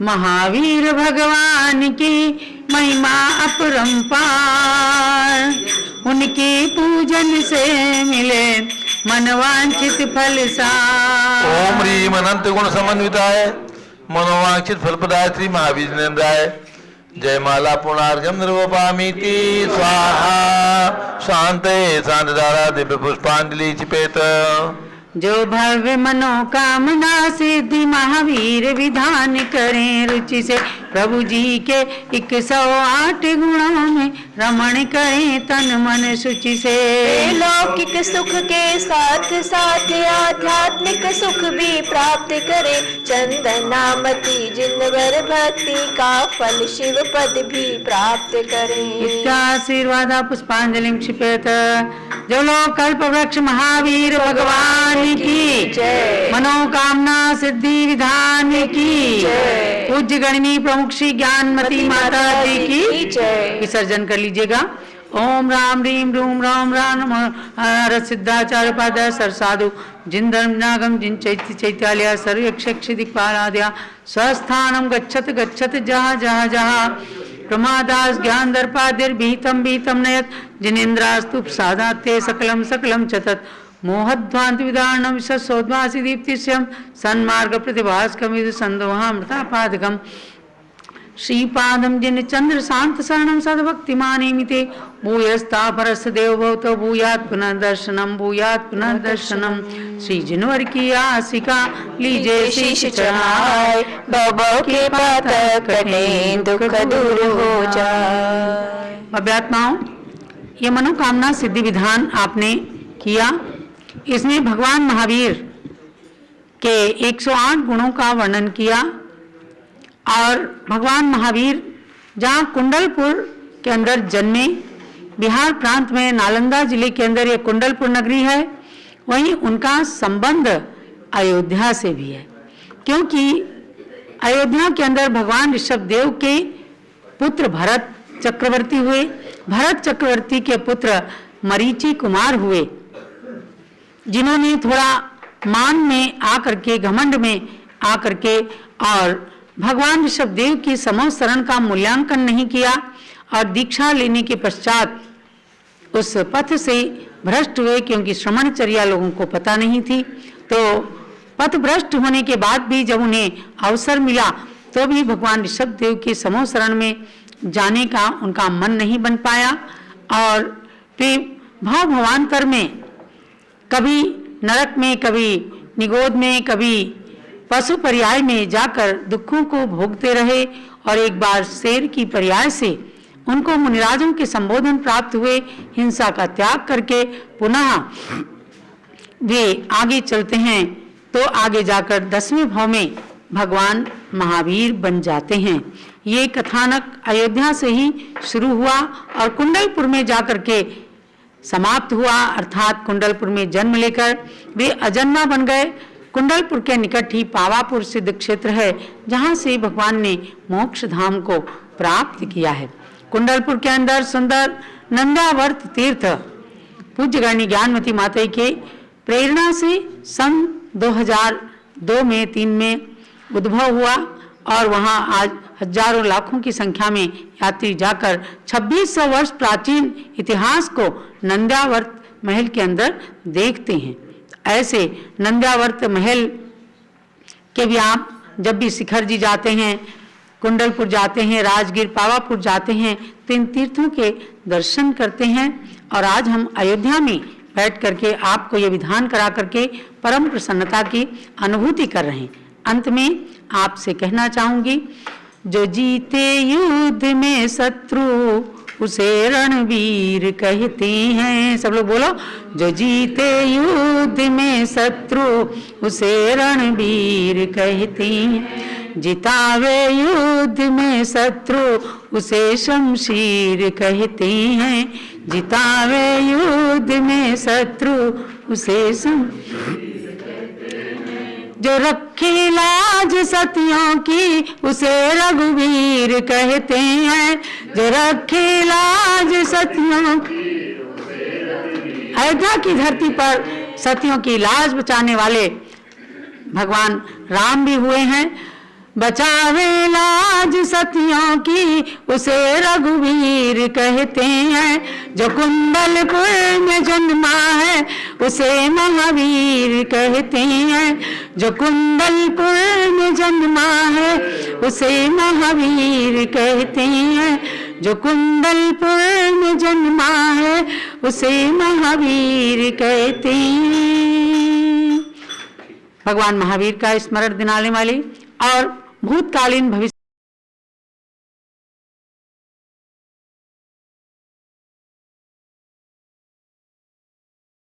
महावीर भगवान की महिमा अपरंपार, उनके पूजन से मिले मनवांछित फल सार। ओम ह्रीम अनंत गुण समन्विताय मनोवांछित फलप्रदाय श्री महावीर नंदाय जयमाला पुणार्घ्यम निर्वपामीति स्वाहा। शांते शांतधारा दिव्य पुष्पांजलि चिपेत। जो भव्य मनोकामना सिद्धि महावीर विधान करें, रुचि से प्रभु जी के 108 गुणों में रमण करें तन मन शुचि से। लौकिक सुख के साथ साथ आध्यात्मिक सुख भी प्राप्त करे, चंदनामती जिनवर भक्ति का फल शिव पद भी प्राप्त करे। इत्याशीर्वादा पुष्पांजलि क्षिपेत। जो लोग कल्प वृक्ष महावीर भगवान की जय, मनोकामना सिद्धि विधान की पूज्य गणनी प्रमुख श्री ज्ञानमती माता जी की जय। विसर्जन कर लीजिएगा। ओम राम रीम रूम राम राम हर सिद्धाचार्य पाद सरसाधु जिन धर्मनागम जिन चैत्यालय सर्व यक्ष दिक्पालाद्या स्वस्थानम गच्छत गच्छत जहाँ जहाँ जहाँ प्रमादास ज्ञान दर्पादिर भीतम भीतम नयत जिनेन्द्रास्तु साधाते सकलम सकलम चतत मोहध्वांत विदारणम सौद्वासी दीप्तिश्यम सन्मार्ग प्रतिभास्कमिद संदोहामृतापादकम श्रीपादम जिन चंद्र शांत शरणम सद्भक्तिमानेमिते भूयस्ता परस देव भवतो भूयात् पुनः दर्शनम श्री जिनवर की आशिका लीजे शीश चढ़ाए भव के पातक कटे दुख दूर हो जाए। अभ्यात्माओं, ये मनोकामना सिद्धि विधान आपने किया। इसमें भगवान महावीर के 108 गुणों का वर्णन किया और भगवान महावीर जहाँ कुंडलपुर के अंदर जन्मे बिहार प्रांत में नालंदा जिले के अंदर ये कुंडलपुर नगरी है। वहीं उनका संबंध अयोध्या से भी है, क्योंकि अयोध्या के अंदर भगवान ऋषभदेव के पुत्र भरत चक्रवर्ती हुए। भरत चक्रवर्ती के पुत्र मरीचि कुमार हुए, जिन्होंने थोड़ा मान में आकर के, घमंड में आकर के और भगवान ऋषभदेव की समूह शरण का मूल्यांकन नहीं किया और दीक्षा लेने के पश्चात उस पथ से भ्रष्ट हुए, क्योंकि श्रमणचर्या लोगों को पता नहीं थी। तो पथ भ्रष्ट होने के बाद भी जब उन्हें अवसर मिला तो भी भगवान ऋषभदेव के समूह शरण में जाने का उनका मन नहीं बन पाया और वे भाव भवान्तर में, कभी नरक में, कभी निगोद में, कभी पशु पर्याय में जाकर दुखों को भोगते रहे। और एक बार शेर की पर्याय से उनको मुनिराजों के संबोधन प्राप्त हुए। हिंसा का त्याग करके पुनः वे आगे चलते हैं तो आगे जाकर 10वें भाव में भगवान महावीर बन जाते हैं। ये कथानक अयोध्या से ही शुरू हुआ और कुंडलपुर में जाकर के समाप्त हुआ, अर्थात कुंडलपुर में जन्म लेकर वे अजन्मा बन गए। कुंडलपुर के निकट ही पावापुर सिद्ध क्षेत्र है, जहाँ से भगवान ने मोक्ष धाम को प्राप्त किया है। कुंडलपुर के अंदर सुंदर नंदावर्त तीर्थ पूज्य गणनी ज्ञानमती माता के प्रेरणा से सन 2002 में 3 में उद्भव हुआ और वहाँ आज हजारों लाखों की संख्या में यात्री जाकर 2600 वर्ष प्राचीन इतिहास को नंदावर्त महल के अंदर देखते हैं। ऐसे नंदावर्त महल के भी आप जब भी शिखर जी जाते हैं, कुंडलपुर जाते हैं, राजगीर, पावापुर जाते हैं तो इन तीर्थों के दर्शन करते हैं। और आज हम अयोध्या में बैठ करके आपको ये विधान करा करके परम प्रसन्नता की अनुभूति कर रहे हैं। अंत में आपसे कहना चाहूंगी, जो जीते युद्ध में शत्रु उसे रणवीर कहते हैं। सब लोग बोलो, जो जीते युद्ध में शत्रु उसे रणवीर कहते हैं। जितावे युद्ध में शत्रु उसे शमशीर कहते हैं। जितावे युद्ध में शत्रु उसे जो रखे लाज सतियों की उसे रघुवीर कहते हैं। जो रखे लाज सतियों की, अयोध्या की धरती पर सतियों की लाज बचाने वाले भगवान राम भी हुए हैं। बचावे लाज सतियों की उसे रघुवीर कहते हैं। जो कुंडलपुर में जन्मा है उसे महावीर कहते हैं। जो कुंडलपुर में जन्मा है उसे महावीर कहते हैं। जो कुंडलपुर में जन्मा है उसे महावीर कहते हैं। भगवान महावीर का स्मरण दिलाने वाले और भूतकालीन भविष्य